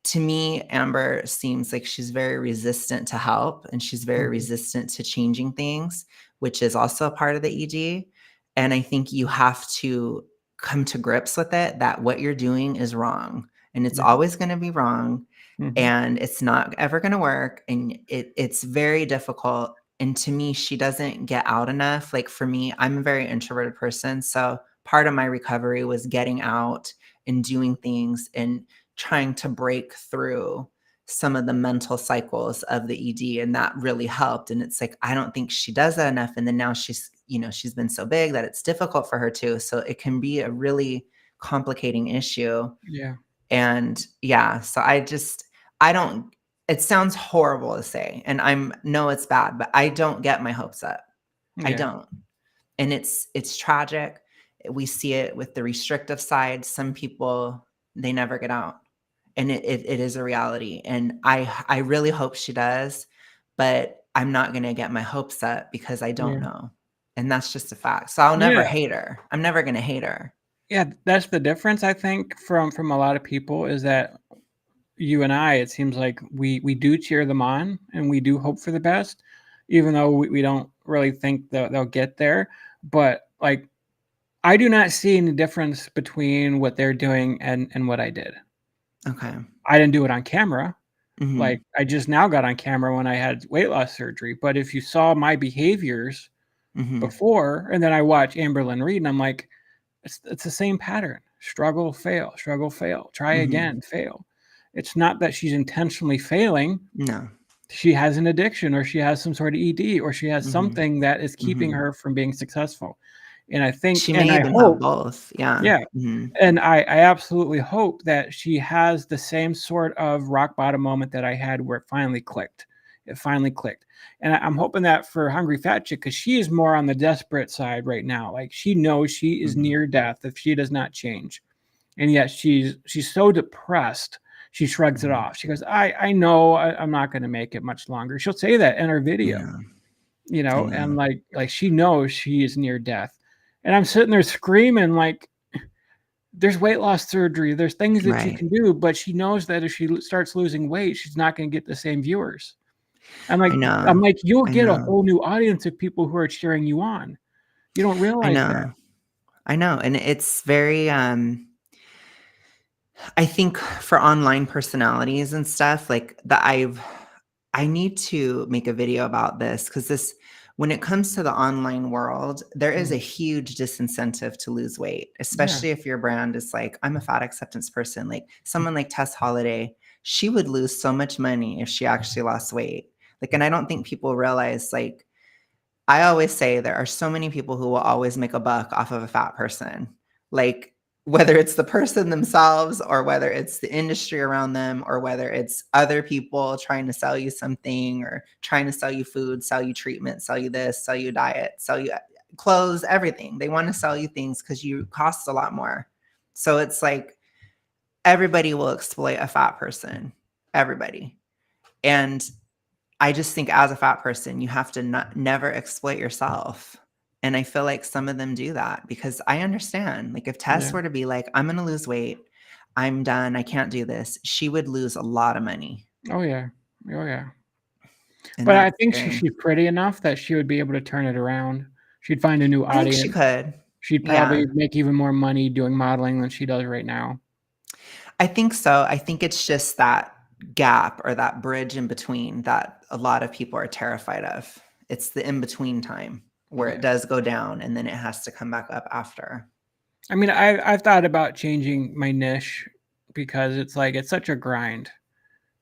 To me, Amber seems like she's very resistant to help and she's very Mhm. resistant to changing things, which is also a part of the ED. And I think you have to come to grips with it that what you're doing is wrong and it's Yeah. always going to be wrong Mhm. and it's not ever going to work. And it's very difficult. And to me, she doesn't get out enough. Like, for me, I'm a very introverted person. So part of my recovery was getting out and doing things and trying to break through some of the mental cycles of the ED, and that really helped. And it's like, I don't think she does that enough. And then now she's been so big that it's difficult for her too. So it can be a really complicating issue. Yeah. And yeah, so I don't, it sounds horrible to say, and no, it's bad, but I don't get my hopes up. I Yeah. don't. And it's tragic. We see it with the restrictive side. Some people, they never get out. And it is a reality. And I really hope she does, but I'm not gonna get my hopes up because I don't Yeah. know. And that's just a fact. So I'll never Yeah. hate her. I'm never gonna hate her. Yeah, that's the difference, I think, from a lot of people is that you and I, it seems like we do cheer them on and we do hope for the best, even though we don't really think they'll get there. But, like, I do not see any difference between what they're doing and what I did. Okay. I didn't do it on camera. Like, Mhm. I just now got on camera when I had weight loss surgery, but if you saw my behaviors Mhm. before, and then I watch Amberlyn Reed, and I'm like, it's the same pattern. Struggle, fail, try Mhm. again, fail. It's not that she's intentionally failing. No. She has an addiction or she has some sort of ED or she has Mhm. something that is keeping Mhm. her from being successful. And I think, She and may I even have hope, both. Yeah. yeah, Mhm. and I absolutely hope that she has the same sort of rock bottom moment that I had where it finally clicked. It finally clicked. And I'm hoping that for Hungry Fat Chick, because she is more on the desperate side right now. Like she knows she is Mhm. near death if she does not change. And yet she's so depressed, she shrugs it Mhm. off. She goes, I know I'm not going to make it much longer. She'll say that in her video, Yeah. you I know, know. and like she knows she is near death. And I'm sitting there screaming like, there's weight loss surgery, there's things that you Right. can do, but she knows that if she starts losing weight, she's not going to get the same viewers. I I'm know. like, you'll I get a know. whole new audience of people who are cheering you on. You don't I realize that. know. I know. And it's very, I think for online personalities and stuff, like I need to make a video about this because when it comes to the online world, there is a Mm, huge disincentive to lose weight, yeah, especially if your brand is like, I'm a fat acceptance person. Like someone like Tess Holiday, she would lose so much money if she actually lost weight. Like, and I don't think people realize, like, I always say there are so many people who will always make a buck off of a fat person. Like whether it's the person themselves or whether it's the industry around them or whether it's other people trying to sell you something or trying to sell you food, sell you treatment, sell you this, sell you diet, sell you clothes, everything. They want to sell you things because you cost a lot more. So it's like everybody will exploit a fat person. Everybody. And I just think as a fat person, you have to never exploit yourself. And I feel like some of them do that because I understand. Like if Tess yeah. were to be like, I'm going to lose weight, I'm done, I can't do this, she would lose a lot of money. Oh yeah. Oh yeah. And But I that's think scary. she's pretty enough that she would be able to turn it around. She'd find a new I think she audience. could. She'd Yeah, probably make even more money doing modeling than she does right now. I think so. I think it's just that gap or that bridge in between that a lot of people are terrified of. It's the in between time where it Yeah. does go down and then it has to come back up after. I mean, I've thought about changing my niche because it's like it's such a grind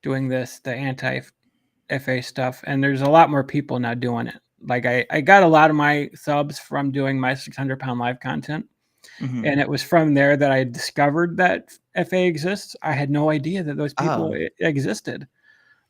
doing the anti-FA stuff, and there's a lot more people now doing it. Like I got a lot of my subs from doing my 600-pound live content, Mhm. and it was from there that I discovered that FA exists. I had no idea that those people Oh. existed.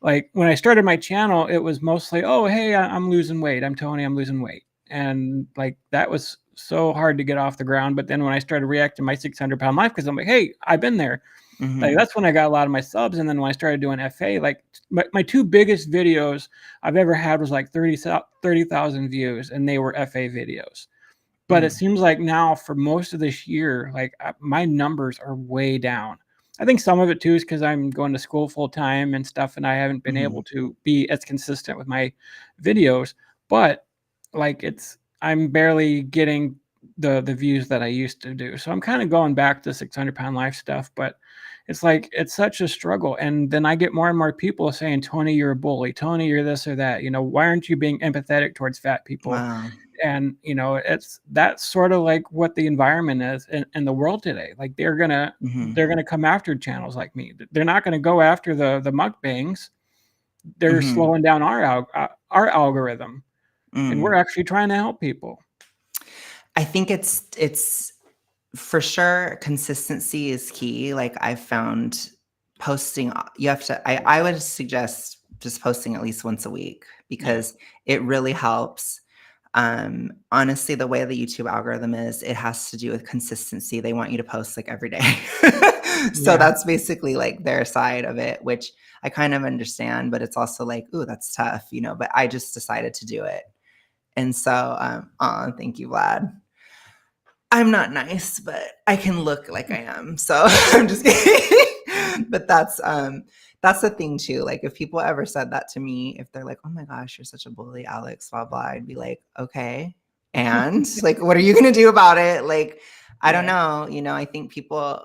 Like when I started my channel, it was mostly, oh, hey, I'm losing weight. I'm Tony, I'm losing weight. And like that was so hard to get off the ground. But then when I started reacting my 600-pound life, because I'm like, hey, I've been there. Like Mhm. that's when I got a lot of my subs. And then when I started doing FA, like my two biggest videos I've ever had was like 30,000 views, and they were FA videos. But it Mm. seems like now for most of this year, like my numbers are way down. I think some of it too is because I'm going to school full time and stuff, and I haven't been able Mhm. to be as consistent with my videos. But like I'm barely getting the views that I used to do. So I'm kind of going back to 600-pound life stuff, but it's like it's such a struggle. And then I get more and more people saying, Tony, you're a bully. Tony, you're this or that. You know, why aren't you being empathetic towards fat people? Wow. And you know, that's sort of like what the environment is in the world today. Like Mhm. they're gonna come after channels like me. They're not gonna go after the mukbangs. They're Mhm. slowing down our algorithm, and we're Mm. actually trying to help people. I think it's for sure consistency is key. Like I've found posting you have to I would suggest just posting at least once a week Yeah, because it really helps. Honestly, the way the YouTube algorithm is, it has to do with consistency. They want you to post like every day. So yeah. that's basically like their side of it, which I kind of understand, but it's also like, ooh, that's tough, but I just decided to do it. And so, thank you, Vlad. I'm not nice, but I can look like I am. So I'm just kidding. But that's the thing too. Like if people ever said that to me, if they're like, "Oh my gosh, you're such a bully, Alex," blah blah, I'd be like, "Okay." And like, what are you gonna do about it? Like, I don't Yeah, know. I think people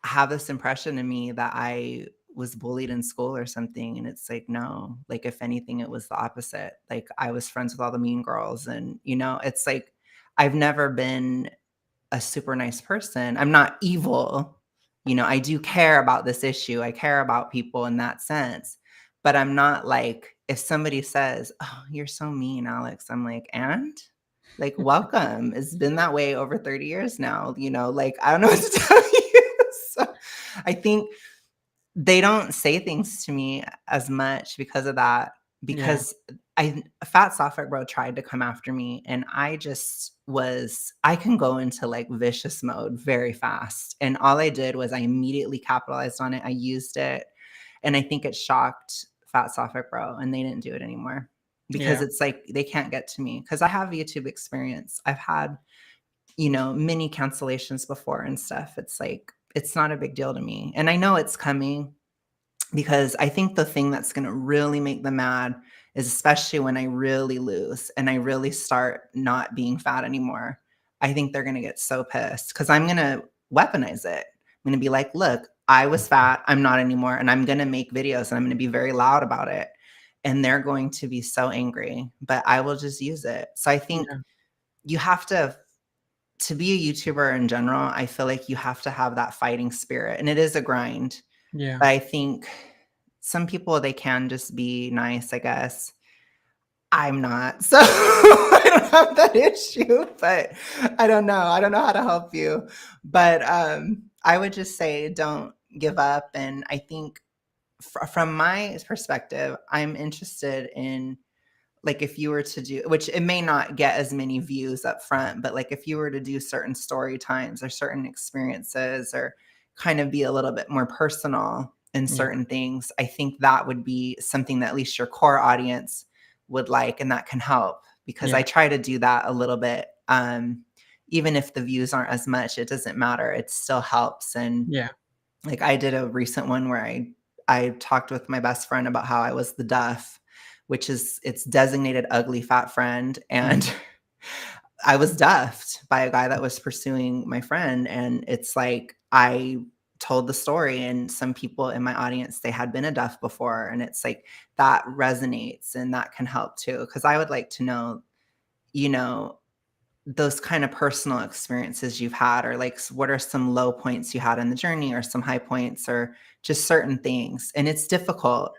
have this impression of me that I was bullied in school or something. And it's like, no, like if anything, it was the opposite. Like I was friends with all the mean girls. And, it's like I've never been a super nice person. I'm not evil. I do care about this issue. I care about people in that sense. But I'm not like, if somebody says, "Oh, you're so mean, Alex," I'm like, and? Like, welcome. It's been that way over 30 years now, like, I don't know what to tell you. So I think they don't say things to me as much because of that, Yeah. because Fat Sophic Bro tried to come after me, and I can go into like vicious mode very fast. And all I did was I immediately capitalized on it. I used it. And I think it shocked Fat Sophic Bro, and they didn't do it anymore because Yeah. it's like they can't get to me because I have YouTube experience. I've had, many cancellations before and stuff. It's like, it's not a big deal to me. And I know it's coming because I think the thing that's going to really make them mad is especially when I really lose and I really start not being fat anymore. I think they're going to get so pissed because I'm going to weaponize it. I'm going to be like, look, I was fat. I'm not anymore. And I'm going to make videos and I'm going to be very loud about it. And they're going to be so angry, but I will just use it. So I think Yeah. you have to be a YouTuber in general, I feel like you have to have that fighting spirit, and it is a grind. Yeah. But I think some people, they can just be nice, I guess. I'm not. So I don't have that issue, but I don't know. I don't know how to help you. But I would just say don't give up. And I think from my perspective, I'm interested in, like, if you were to do, which it may not get as many views up front, but like if you were to do certain story times or certain experiences or kind of be a little bit more personal in Yeah. certain things, I think that would be something that at least your core audience would like, and that can help because I Yeah. try to do that a little bit. Even if the views aren't as much, it doesn't matter. It still helps. And Yeah. like I did a recent one where I talked with my best friend about how I was the duff, which is, it's designated ugly fat friend. And Mhm. I was duffed by a guy that was pursuing my friend. And it's like, I told the story, and some people in my audience, they had been a duff before. And it's like, that resonates and that can help too. Cause I would like to know, you know, those kind of personal experiences you've had, or like what are some low points you had in the journey, or some high points, or just certain things. And it's difficult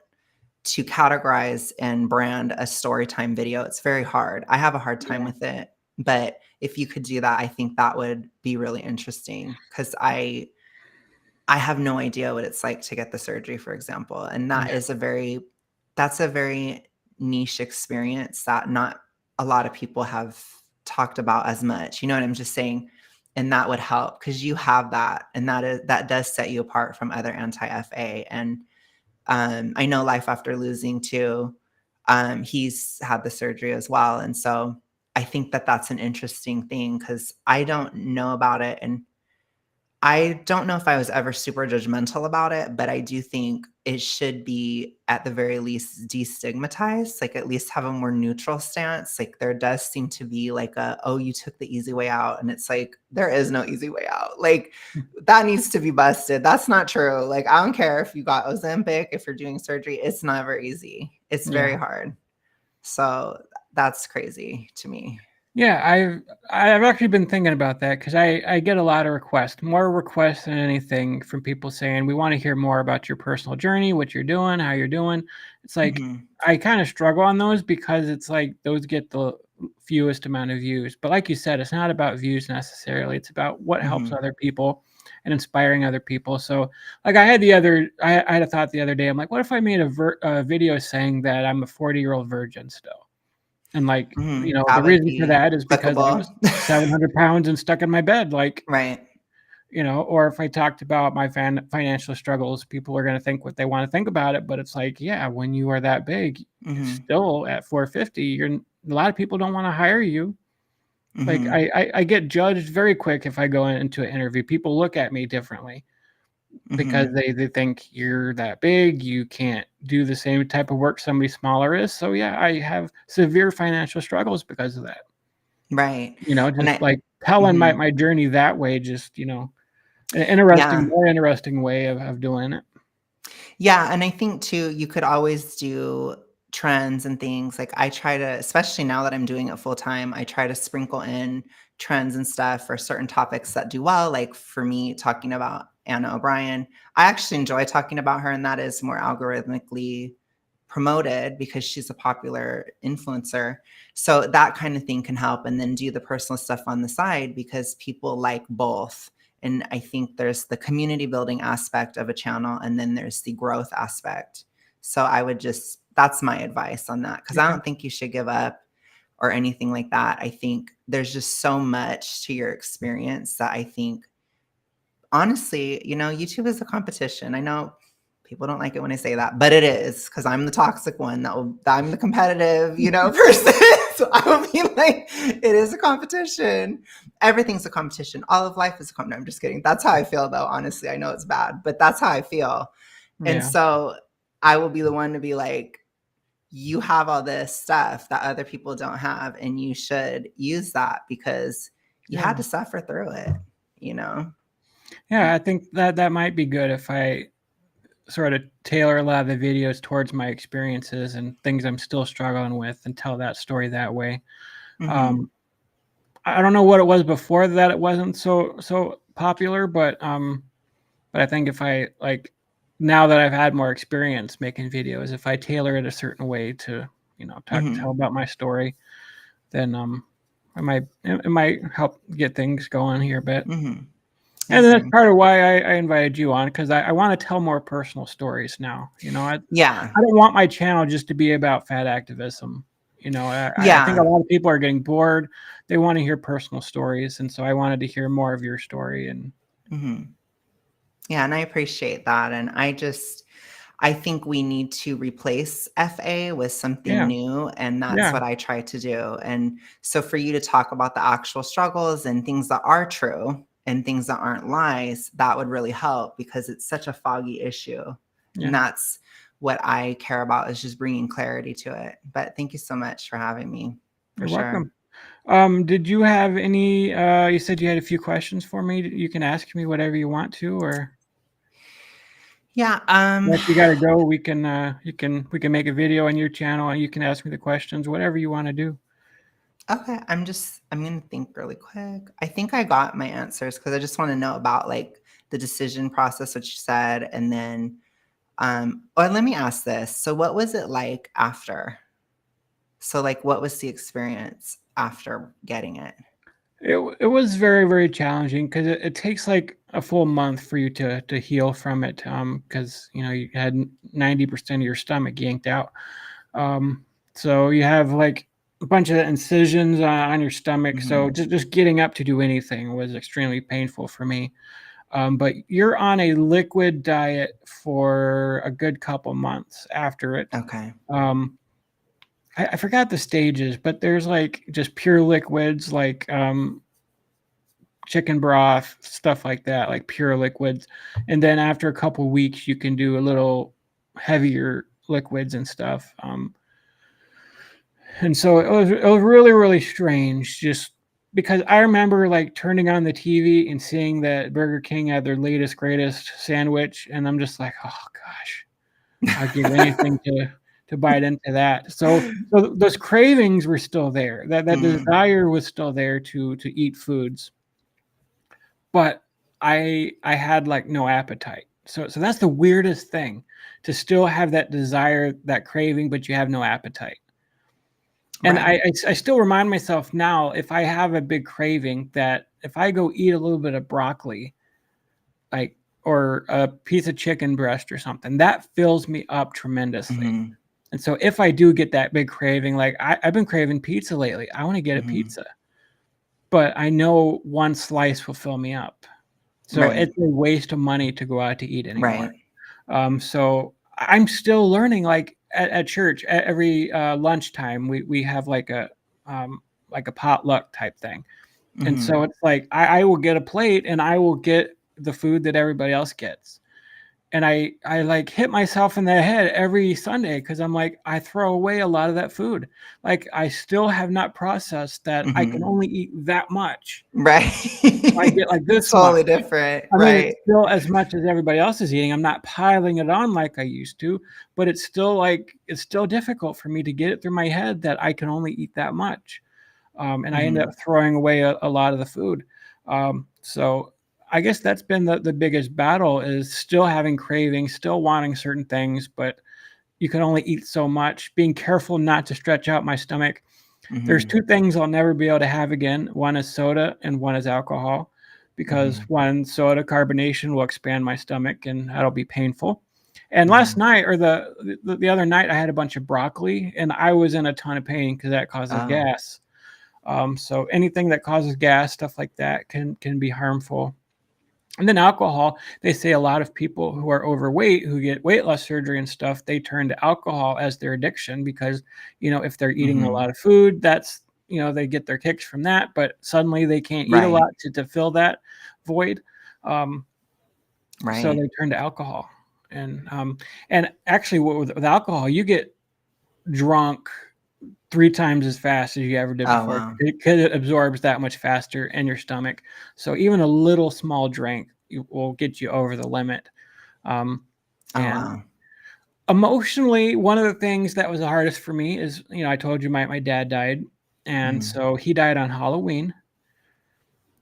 to categorize and brand a story time video. It's very hard. I have a hard time Yeah. with it. But if you could do that, I think that would be really interesting because I have no idea what it's like to get the surgery, for example. And Yeah. that's a very niche experience that not a lot of people have talked about as much. You know what I'm just saying? And that would help because you have that. And that does set you apart from other anti-FA. And I know Life After Losing too. He's had the surgery as well. And so I think that that's an interesting thing because I don't know about it. And I don't know if I was ever super judgmental about it, but I do think it should be at the very least destigmatized, like at least have a more neutral stance. Like there does seem to be like oh, you took the easy way out. And it's like, there is no easy way out. Like that needs to be busted. That's not true. Like, I don't care if you got Ozempic, if you're doing surgery, it's never easy. It's very Yeah. hard. So that's crazy to me. Yeah, I've actually been thinking about that because I get a lot of requests, more requests than anything, from people saying we want to hear more about your personal journey, what you're doing, how you're doing. It's like Mhm. I kind of struggle on those because it's like those get the fewest amount of views. But like you said, it's not about views necessarily. It's about what helps Mhm. other people and inspiring other people. So like I had a thought the other day. I'm like, what if I made a video saying that I'm a 40-year-old virgin still? And like, Mhm. the That would reason for be that is because I clickable. was 700 pounds and stuck in my bed, like, Right. or if I talked about my financial struggles, people are going to think what they want to think about it. But it's like, yeah, when you are that big, Mhm. still at 450, a lot of people don't want to hire you. Like Mhm. I get judged very quick if I go into an interview. People look at me differently because Mhm. they think you're that big, you can't do the same type of work somebody smaller is. So yeah, I have severe financial struggles because of that. Right. And Just like telling my mhm. my journey that way, just, an Yeah. more interesting way of doing it. Yeah, and I think too, you could always do trends and things. Like I try to, especially now that I'm doing it full time, I try to sprinkle in trends and stuff for certain topics that do well. Like for me, talking about Anna O'Brien, I actually enjoy talking about her, and that is more algorithmically promoted because she's a popular influencer. So that kind of thing can help. And then do the personal stuff on the side because people like both. And I think there's the community building aspect of a channel, and then there's the growth aspect. So I would just, that's my advice on that. Because I don't think you should give up or anything like that. I think there's just so much to your experience that I think, honestly, you know, YouTube is a competition. I know people don't like it when I say that, but it is, because I'm the toxic one. I'm the competitive, you know, person. So I will be like, it is a competition. Everything's a competition. All of life is a competition. I'm just kidding. That's how I feel, though. Honestly, I know it's bad, but that's how I feel. Yeah. And so I will be the one to be like, you have all this stuff that other people don't have, and you should use that because you had to suffer through it, you know? Yeah, I think that might be good if I sort of tailor a lot of the videos towards my experiences and things I'm still struggling with and tell that story that way. Mm-hmm. I don't know what it was before that it wasn't so popular, but I think if I, like, now that I've had more experience making videos, if I tailor it a certain way to, you know, tell about my story, then it might help get things going here a bit. Mm-hmm. And then that's part of why I invited you on, because I want to tell more personal stories now. You know, I don't want my channel just to be about fat activism. You know, I think a lot of people are getting bored. They want to hear personal stories. And so I wanted to hear more of your story. And yeah, and I appreciate that. And I think we need to replace FA with something new. And that's what I try to do. And so for you to talk about the actual struggles and things that are true and things that aren't lies, that would really help, because it's such a foggy issue. Yeah. And that's what I care about, is just bringing clarity to it. But thank you so much for having me. You're welcome. Did you have any, you said you had a few questions for me. You can ask me whatever you want to, or. Yeah. If you gotta go, we can make a video on your channel and you can ask me the questions, whatever you want to do. Okay. I'm going to think really quick. I think I got my answers, because I just want to know about, like, the decision process, which you said. And then, or let me ask this. So what was it like after? So, like, what was the experience after getting it? It was very, very challenging, because it takes like a full month for you to heal from it, because, you know, you had 90% of your stomach yanked out. So you have like a bunch of incisions on your stomach. So just getting up to do anything was extremely painful for me. But you're on a liquid diet for a good couple months after it. Okay. I forgot the stages, but there's like just pure liquids, like chicken broth, stuff like that, like pure liquids. And then after a couple of weeks, you can do a little heavier liquids and stuff. And so it was really, really strange, just because I remember like turning on the TV and seeing that Burger King had their latest, greatest sandwich. And I'm just like, oh gosh, I'd give anything to bite into that. So those cravings were still there. That desire was still there to eat foods. But I had like no appetite. So that's the weirdest thing, to still have that desire, that craving, but you have no appetite. And I still remind myself now, if I have a big craving, that if I go eat a little bit of broccoli, like, or a piece of chicken breast or something, that fills me up tremendously. And so if I do get that big craving, like I've been craving pizza lately, I want to get a pizza, but I know one slice will fill me up. So it's a waste of money to go out to eat anymore. So I'm still learning, like at church, at every lunchtime, we have like a potluck type thing. And so it's like, I will get a plate and I will get the food that everybody else gets. And I like hit myself in the head every Sunday, because I'm like, I throw away a lot of that food. Like, I still have not processed that I can only eat that much. I get like this totally much. Different. I mean, it's still as much as everybody else is eating. I'm not piling it on like I used to, but it's still difficult for me to get it through my head that I can only eat that much. And I end up throwing away a lot of the food. So I guess that's been the biggest battle, is still having cravings, still wanting certain things, but you can only eat so much, being careful not to stretch out my stomach. There's Mhm. 2 things I'll never be able to have again. One is soda and one is alcohol, because Mhm. one, soda carbonation will expand my stomach and that'll be painful. And last Mhm. night, or the other night, I had a bunch of broccoli and I was in a ton of pain because that causes Oh. gas. So anything that causes gas, stuff like that, can be harmful. And then alcohol, they say a lot of people who are overweight, who get weight loss surgery and stuff, they turn to alcohol as their addiction because, if they're eating a Mhm. lot of food, that's, they get their kicks from that, but suddenly they can't eat a Right. lot to fill that void. Um, so Right. they turn to alcohol. And actually, with alcohol, you get drunk 3 times as fast as you ever did Oh, before, wow. because it absorbs that much faster in your stomach. So even a little small drink will get you over the limit. Um, Oh, and wow. emotionally, one of the things that was the hardest for me is, I told you my dad died, and Mhm. so he died on Halloween,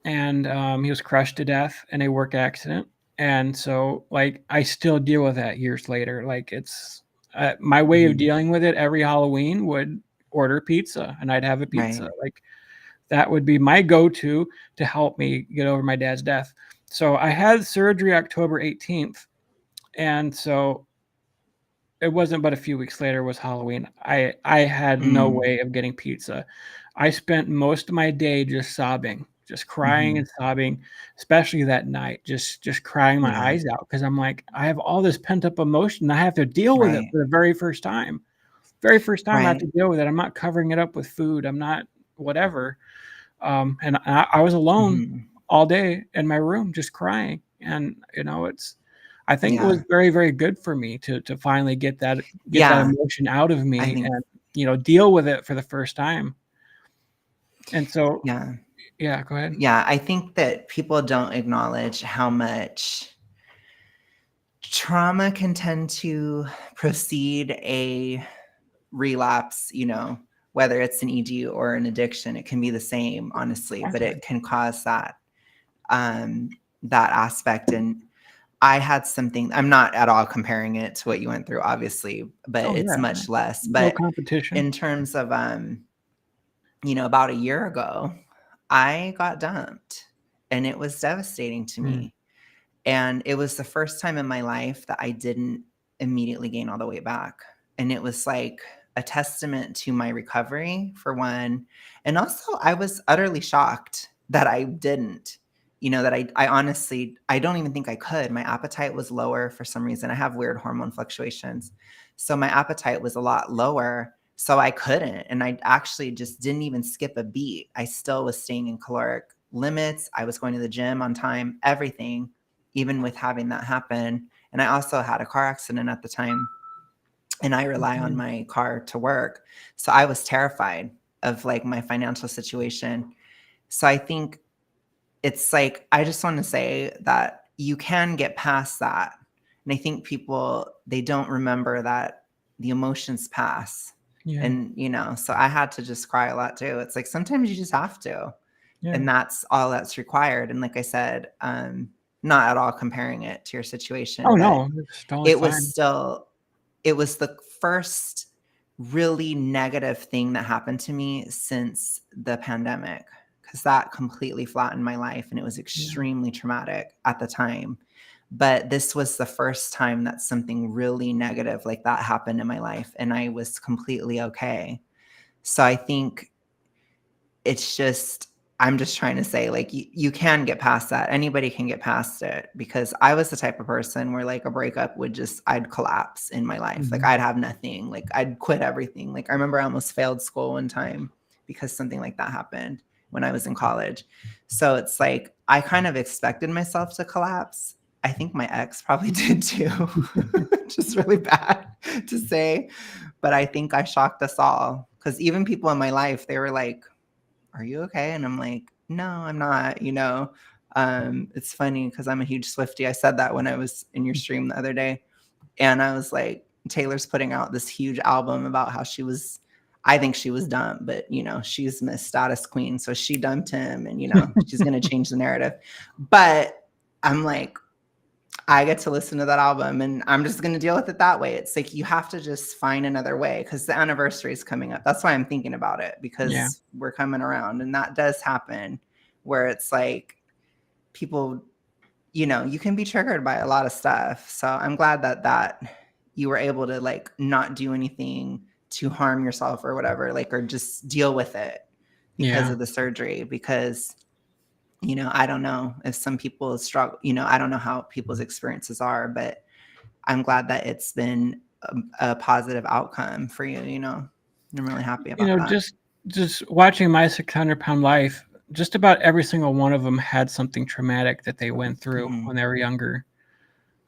and he was crushed to death in a work accident. And so, like, I still deal with that years later. Like, it's my way of Mhm. dealing with it. Every Halloween would order pizza, and I'd have a pizza. Right. Like, that would be my go-to to help me get over my dad's death. So I had surgery October 18th, and so it wasn't but a few weeks later was Halloween. I had no Mm. way of getting pizza. I spent most of my day just sobbing, just crying and Mhm. sobbing, especially that night, just crying my Yeah. eyes out because I'm like, I have all this pent-up emotion. I have to deal with it Right. for the very first time. Very first time I have to Right. deal with it. I'm not covering it up with food. I'm not whatever. And I was alone Mhm. all day in my room just crying. And, I think it was Yeah. very, very good for me to finally get that Yeah. emotion out of I me think and, deal with it for the first time. And so yeah. yeah, go ahead. Yeah, I think that people don't acknowledge how much trauma can tend to precede a relapse, whether it's an ED or an addiction. It can be the same, honestly, but Exactly. it can cause that aspect. And I had something, I'm not at all comparing it to what you went through, obviously, but Oh, it's yeah. much less. No But competition. in terms of about a year ago, I got dumped and it was devastating to Mm, me. And it was the first time in my life that I didn't immediately gain all the weight back. And it was like a testament to my recovery, for one. And also, I was utterly shocked that I didn't. That I honestly, I don't even think I could. My appetite was lower for some reason. I have weird hormone fluctuations. So my appetite was a lot lower. So I couldn't. And I actually just didn't even skip a beat. I still was staying in caloric limits. I was going to the gym on time, everything, even with having that happen. And I also had a car accident at the time, and I rely on mhm. my car to work. So I was terrified of like my financial situation. So I think it's like, I just want to say that you can get past that. And I think people, they don't remember that the emotions pass. Yeah, And, so I had to just cry a lot too. It's like sometimes you just have to, yeah. and that's all that's required. And like I said, not at all comparing it to your situation, Oh, but no, it's totally it was fine. still, it was the first really negative thing that happened to me since the pandemic, because that completely flattened my life and it was Yeah, extremely traumatic at the time. But this was the first time that something really negative like that happened in my life, and I was completely okay. So I think it's just, I'm just trying to say, like, you can get past that. Anybody can get past it, because I was the type of person where like a breakup would just, I'd collapse in my life. Like mhm. I'd have nothing. Like I'd quit everything. Like I remember I almost failed school one time because something like that happened when I was in college. So it's like I kind of expected myself to collapse. I think my ex probably did too. Just really bad to say, but I think I shocked us all, because even people in my life, they were like, "Are you okay?" And I'm like, "No, I'm not." It's funny because I'm a huge Swiftie. I said that when I was in your stream the other day. And I was like, Taylor's putting out this huge album about how I think she was dumb, but she's Miss Status Queen. So she dumped him, and she's gonna change the narrative. But I'm like, I get to listen to that album and I'm just going to deal with it that way. It's like you have to just find another way because the anniversary is coming up. That's why I'm thinking about it, Yeah. because we're coming around and that does happen where it's like people, you can be triggered by a lot of stuff. So I'm glad that you were able to like not do anything to harm yourself or whatever, like, or just deal with it because Yeah. of the surgery. Because, I don't know if some people struggle, I don't know how people's experiences are, but I'm glad that it's been a positive outcome for you, I'm really happy You about know, that. just watching my 600-pound life, just about every single one of them had something traumatic that they went through Mhm. when they were younger.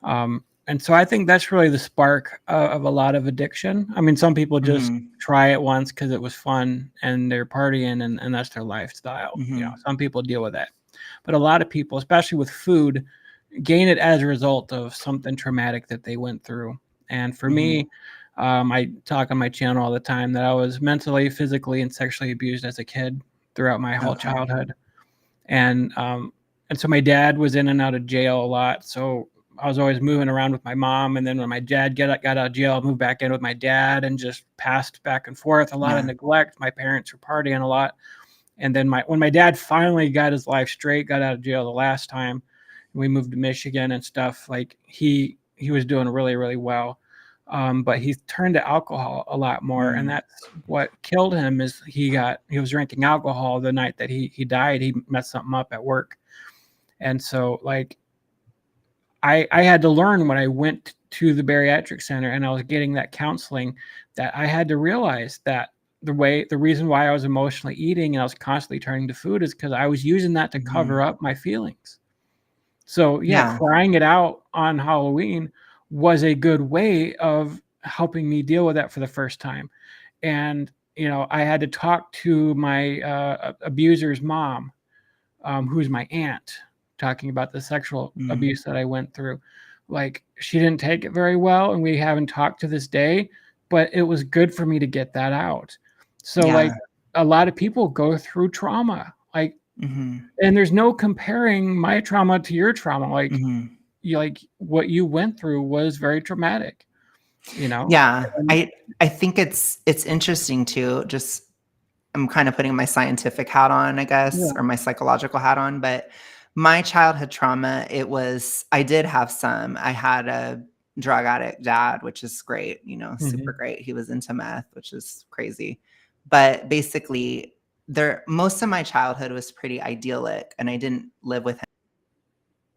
And so I think that's really the spark of a lot of addiction. I mean, some people just Mhm. try it once because it was fun and they're partying and that's their lifestyle. Mhm. Some people deal with that. But a lot of people, especially with food, gain it as a result of something traumatic that they went through. And for Mhm. me, I talk on my channel all the time that I was mentally, physically, and sexually abused as a kid throughout my whole Okay. childhood. And so my dad was in and out of jail a lot. So I was always moving around with my mom. And then when my dad got out of jail, I moved back in with my dad and just passed back and forth. A lot of Yeah. neglect. My parents were partying a lot. And then when my dad finally got his life straight, got out of jail the last time, we moved to Michigan and stuff. Like he was doing really, really well. But he turned to alcohol a lot more, and Mm. that's what killed him. Is he was drinking alcohol the night that he died. He messed something up at work, and so like I had to learn when I went to the bariatric center and I was getting that counseling that I had to realize that the reason why I was emotionally eating and I was constantly turning to food is because I was using that to cover Mhm. up my feelings. So yeah, Yeah. crying it out on Halloween was a good way of helping me deal with that for the first time. And I had to talk to my abuser's mom, who's my aunt, talking about the sexual Mm. abuse that I went through. Like, she didn't take it very well, and we haven't talked to this day, but it was good for me to get that out. So, like, Yeah. a lot of people go through trauma, like, Mhm. and there's no comparing my trauma to your trauma. Like, Mhm. what you went through was very traumatic, you know? Yeah. And I think it's interesting too, just I'm kind of putting my scientific hat on, I guess, yeah. or my psychological hat on, but my childhood trauma, I did have some. I had a drug addict dad, which is great, super Mhm. great. He was into meth, which is crazy. But basically, most of my childhood was pretty idyllic, and I didn't live with him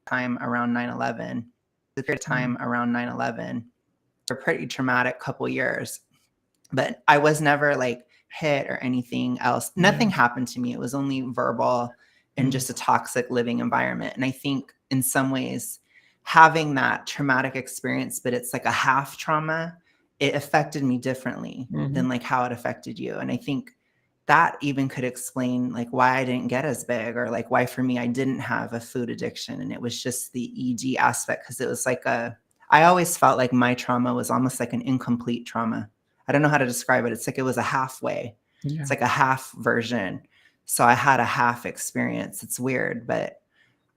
time around 9/11. The period of Mhm. time around 9/11, a pretty traumatic couple years. But I was never like hit or anything else. Yeah. Nothing happened to me. It was only verbal and Mhm. just a toxic living environment. And I think in some ways, having that traumatic experience, but it's like a half trauma, it affected me differently than Mhm. like how it affected you. And I think that even could explain like why I didn't get as big, or like why for me I didn't have a food addiction. And it was just the ED aspect, because it was like I always felt like my trauma was almost like an incomplete trauma. I don't know how to describe it. It's like it was a halfway. It's Yeah. like a half version. So I had a half experience. It's weird, but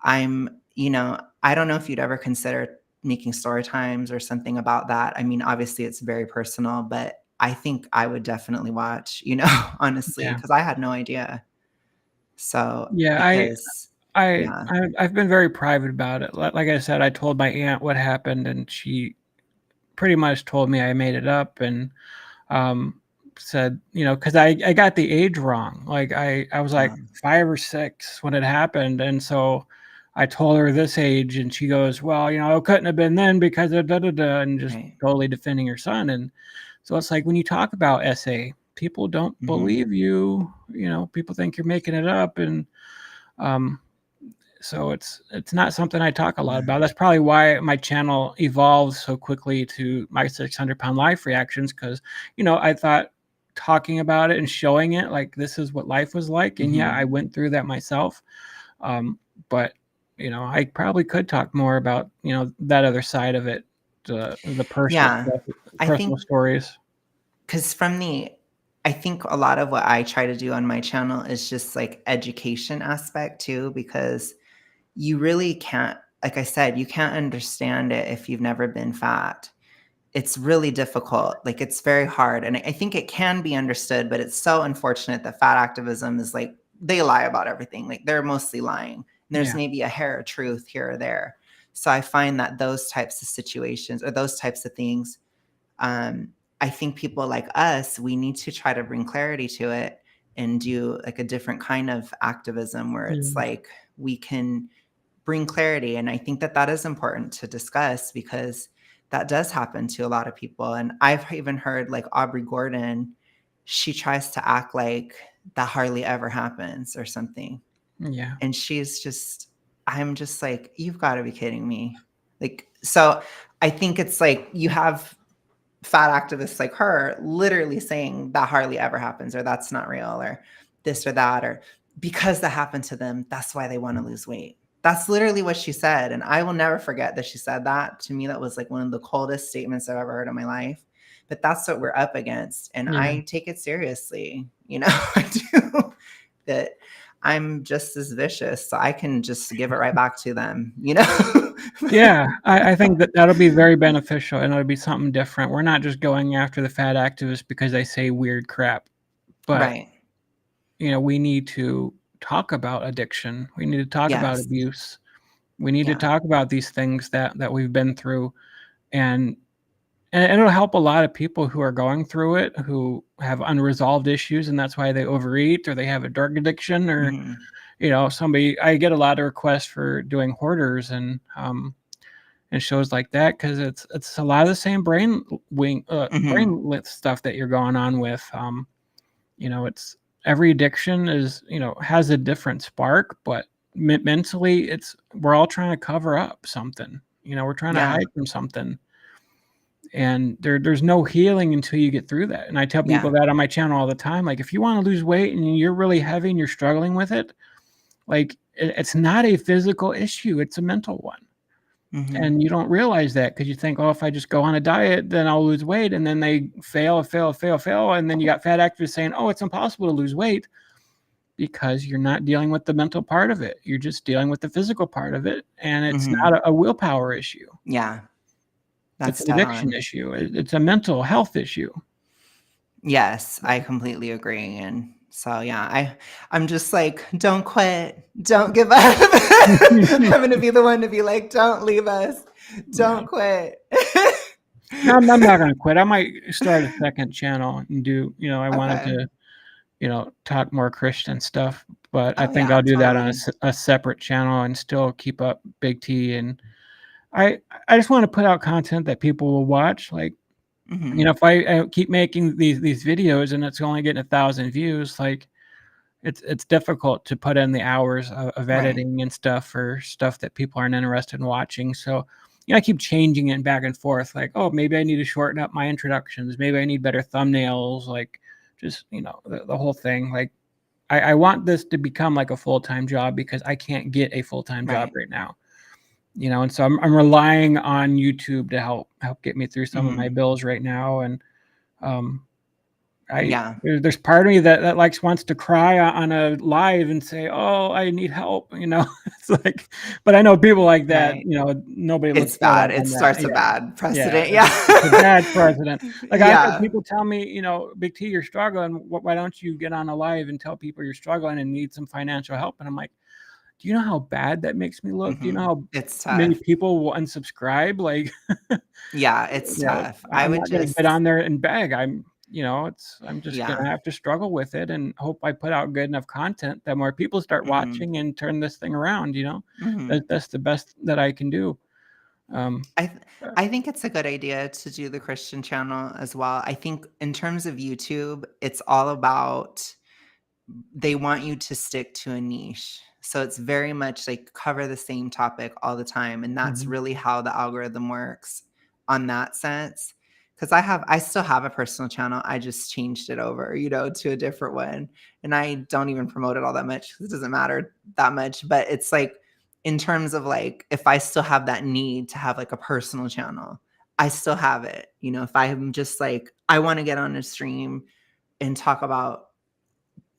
I don't know if you'd ever consider making story times or something about that. I mean, obviously it's very personal, but I think I would definitely watch, honestly, Yeah. because I had no idea. So, Yeah, because, yeah. I've been very private about it. Like I said, I told my aunt what happened, and she pretty much told me I made it up, and um, said, because I got the age wrong. Like I was like Um, 5 or 6 when it happened, and so I told her this age, and she goes, "Well, it couldn't have been then because of da da da," and just right. totally defending her son. And so it's like when you talk about SA, people don't Hmm. believe you. People think you're making it up, and um, so it's not something I talk a lot Yeah. about. That's probably why my channel evolved so quickly to my 600-pound life reactions, because I thought talking about it and showing it like this is what life was like, and yeah, I Hmm. went through that myself. But I probably could talk more about that other side of it, the personal Yeah. stuff, I personal think stories. because I think a lot of what I try to do on my channel is just like education aspect too, because you really can't like I said, you can't understand it if you've never been fat. It's really difficult. Like, it's very hard. And I think it can be understood, but it's so unfortunate that fat activism is like, they lie about everything. Like, they're mostly lying. And there's Yeah. maybe a hair of truth here or there. So I find that those types of situations or those types of things, I think people like us, we need to try to bring clarity to it and do like a different kind of activism where it's like we can bring clarity. And I think that that is important to discuss because that does happen to a lot of people. And I've even heard like Aubrey Gordon, she tries to act like that hardly ever happens or something. Yeah. And she's just, I'm just like, you've got to be kidding me. Like, so I think it's like you have fat activists like her literally saying that hardly ever happens or that's not real or this or that, or because that happened to them, that's why they want to lose weight. That's literally what she said. And I will never forget that she said that. To me, that was like one of the coldest statements I've ever heard in my life. But that's what we're up against. And Yeah. I take it seriously. You know, I do. That I'm just as vicious. So I can just give it right back to them, you know? Yeah, I think that that'll be very beneficial and it'll be something different. We're not just going after the fat activists because they say weird crap, but Right. we need to talk about addiction. We need to talk about Yes. abuse. We need to Yeah. talk about these things that we've been through, and it'll help a lot of people who are going through it, who have unresolved issues, and that's why they overeat or they have a drug addiction or Mhm. somebody. I get a lot of requests for doing hoarders and shows like that because it's a lot of the same Mhm. brain stuff that you're going on with. It's every addiction is has a different spark, but mentally we're all trying to cover up something. We're trying to Yeah. hide from something, and there's no healing until you get through that. And I tell people Yeah. that on my channel all the time. Like, if you want to lose weight and you're really heavy and you're struggling with it, like it's not a physical issue; it's a mental one. Mhm. And you don't realize that because you think, oh, if I just go on a diet, then I'll lose weight. And then they fail. And then you got fat actors saying, oh, it's impossible to lose weight because you're not dealing with the mental part of it. You're just dealing with the physical part of it. And it's Mhm. not a willpower issue. Yeah. It's That's an dead addiction on. issue. It's a mental health issue. Yes, I completely agree. And so yeah, I'm just like, don't quit, don't give up. I'm gonna be the one to be like, don't leave us, Yeah. don't quit. No, I'm not going to quit. I might start a second channel and do, I wanted Okay. to, talk more Christian stuff, but I Oh think yeah, I'll do that on totally. a separate channel and still keep up Big T. And I I just want to put out content that people will watch. Like, Hmm. if I keep making these videos and it's only getting 1,000 views, like it's difficult to put in the hours of Right. editing and stuff for stuff that people aren't interested in watching. So, I keep changing it back and forth. Like, oh, maybe I need to shorten up my introductions. Maybe I need better thumbnails. Like, just the whole thing. Like, I want this to become like a full-time job because I can't get a full-time job Right. right now. And so I'm relying on YouTube to help get me through some of my Hmm. bills right now. And um, Yeah. there's part of me that likes wants to cry on a live and say, "Oh, I need help," It's like, but I know people like that. Right. Nobody looks It's good bad. It on that. starts a bad Yeah, precedent. it's, Yeah. it's a bad precedent. Like, I've had Yeah. people tell me, Big T, you're struggling. Why don't you get on a live and tell people you're struggling and need some financial help? And I'm like, do you know how bad that makes me look? Do you know Hmm. how It's many tough. people will unsubscribe? Like, Yeah, it's tough. I I'm would not gonna get just, on there and beg. I'm just yeah. gonna have to struggle with it and hope I put out good enough content that more people start Hmm. watching and turn this thing around. Hmm. That's the best that I can do. I th Uh, I think it's a good idea to do the Christian channel as well. I think in terms of YouTube, it's all about they want you to stick to a niche. So it's very much like cover the same topic all the time, and that's mhm, really how the algorithm works on that sense. Because I still have a personal channel. I just changed it over, to a different one. And I don't even promote it all that much 'cause it doesn't matter that much. But it's like in terms of like if I still have that need to have like a personal channel, I still have it. If I'm just like, I want to get on a stream and talk about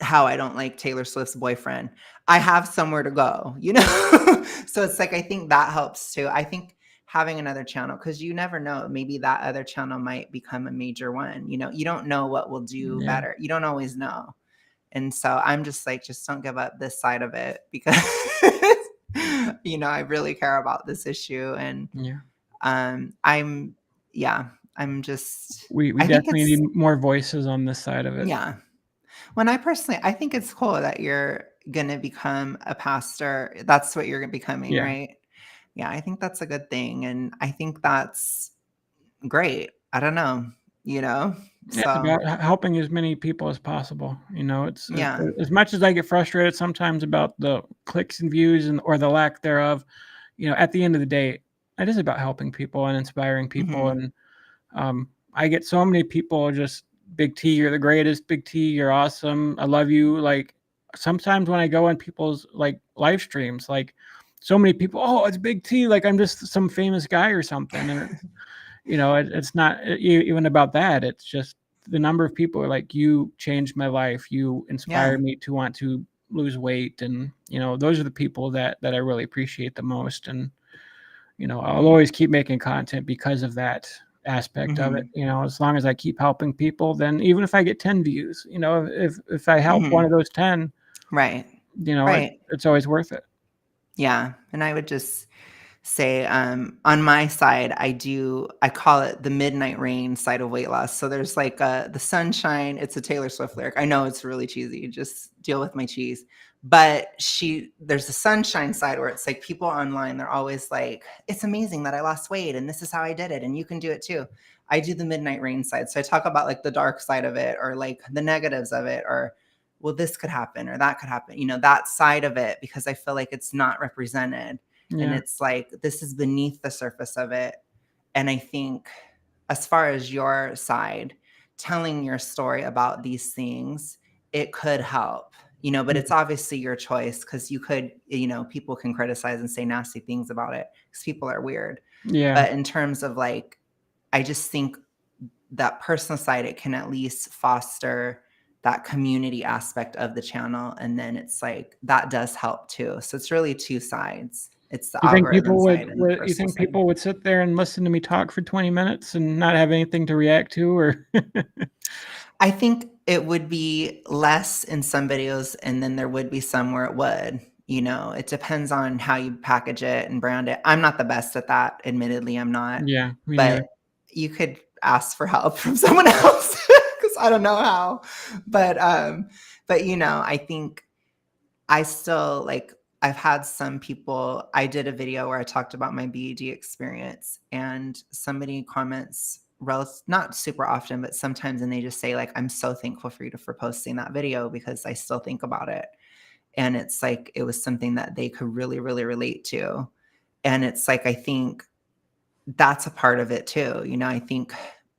how I don't like Taylor Swift's boyfriend. I have somewhere to go, you know? So it's like, I think that helps too. I think having another channel, because you never know, maybe that other channel might become a major one. You know, you don't know what will do Yeah. better. You don't always know. And so I'm just like, just don't give up this side of it because, you know, I really care about this issue. And Yeah. I'm, yeah, I'm just, We I think definitely it's, need more voices on this side of it. yeah. When I personally, I think it's cool that you're going to become a pastor. That's what you're becoming, Yeah. right? Yeah, I think that's a good thing. And I think that's great. I don't know, you know? Yeah, it's So, about helping as many people as possible. You know, it's yeah. as much as I get frustrated sometimes about the clicks and views and or the lack thereof. You know, at the end of the day, it is about helping people and inspiring people. Hmm. And I get so many people just, Big T, you're the greatest. Big T, you're awesome. I love you. Like sometimes when I go on people's like live streams, like so many people, oh, it's Big T. Like I'm just some famous guy or something. And you know, it's not even about that. It's just the number of people are like, you changed my life. You Yeah. inspired me to want to lose weight. And, you know, those are the people that I really appreciate the most. And, you know, I'll always keep making content because of that aspect of it. Hmm. You know, as long as I keep helping people, then even if I get 10 views, you know, if I help one Hmm. of those 10, Right. you know, Right. it's always worth it. Yeah. And I would just say, on my side, I call it the midnight rain side of weight loss. So there's like the sunshine. It's a Taylor Swift lyric. I know it's really cheesy. Just deal with my cheese. But there's the sunshine side where it's like people online, they're always like, it's amazing that I lost weight and this is how I did it. And you can do it too. I do the midnight rain side. So I talk about like the dark side of it or like the negatives of it or, well, this could happen or that could happen, you know, that side of it, because I feel like it's not represented. And Yeah. it's like, this is beneath the surface of it. And I think, as far as your side, telling your story about these things, it could help, you know, but it's obviously your choice because you could, you know, people can criticize and say nasty things about it because people are weird. Yeah. But in terms of like, I just think that personal side, it can at least foster that community aspect of the channel. And then it's like, that does help too. So it's really two sides. It's the You think algorithm people side and the you personal think side. people would sit there and listen to me talk for 20 minutes and not have anything to react to or I think it would be less in some videos and then there would be some where it would, you know, it depends on how you package it and brand it. I'm not the best at that. Admittedly, I'm not, Yeah, me neither. but you could ask for help from someone else because I don't know how. But you know, I think I still like I've had some people. I did a video where I talked about my BED experience, and somebody comments not super often, but sometimes, and they just say like, "I'm so thankful for you for posting that video because I still think about it." And it's like it was something that they could really, really relate to. And it's like I think that's a part of it too. You know, I think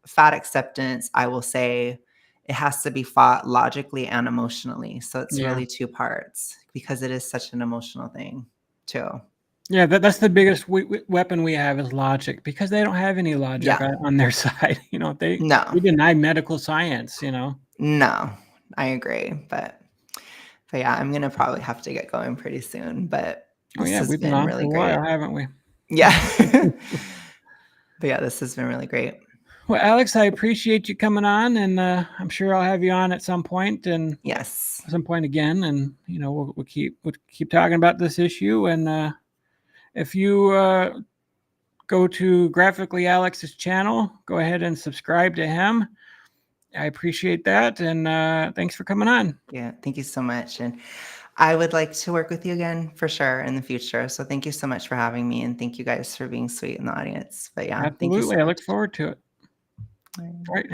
fat acceptance, I will say it has to be fought logically and emotionally. So it's Yeah. really two parts because it is such an emotional thing too. Yeah, that's the biggest weapon we have is logic because they don't have any logic Yeah. on their side. You know, No, they deny medical science, you know. no, I agree. But yeah, I'm gonna probably have to get going pretty soon. But Oh this yeah, has we've been been on for really a great. while, haven't we? Yeah. But yeah, this has been really great. Well, Alex, I appreciate you coming on, and I'm sure I'll have you on at some point and Yes. some point again, and you know we'll keep talking about this issue. And if you go to Graphically Alex's channel, go ahead and subscribe to him. I appreciate that, and thanks for coming on. Yeah, thank you so much. And I would like to work with you again for sure in the future. So thank you so much for having me. And thank you guys for being sweet in the audience. But yeah, thank you so Absolutely, I much. look forward to it. All right. All right.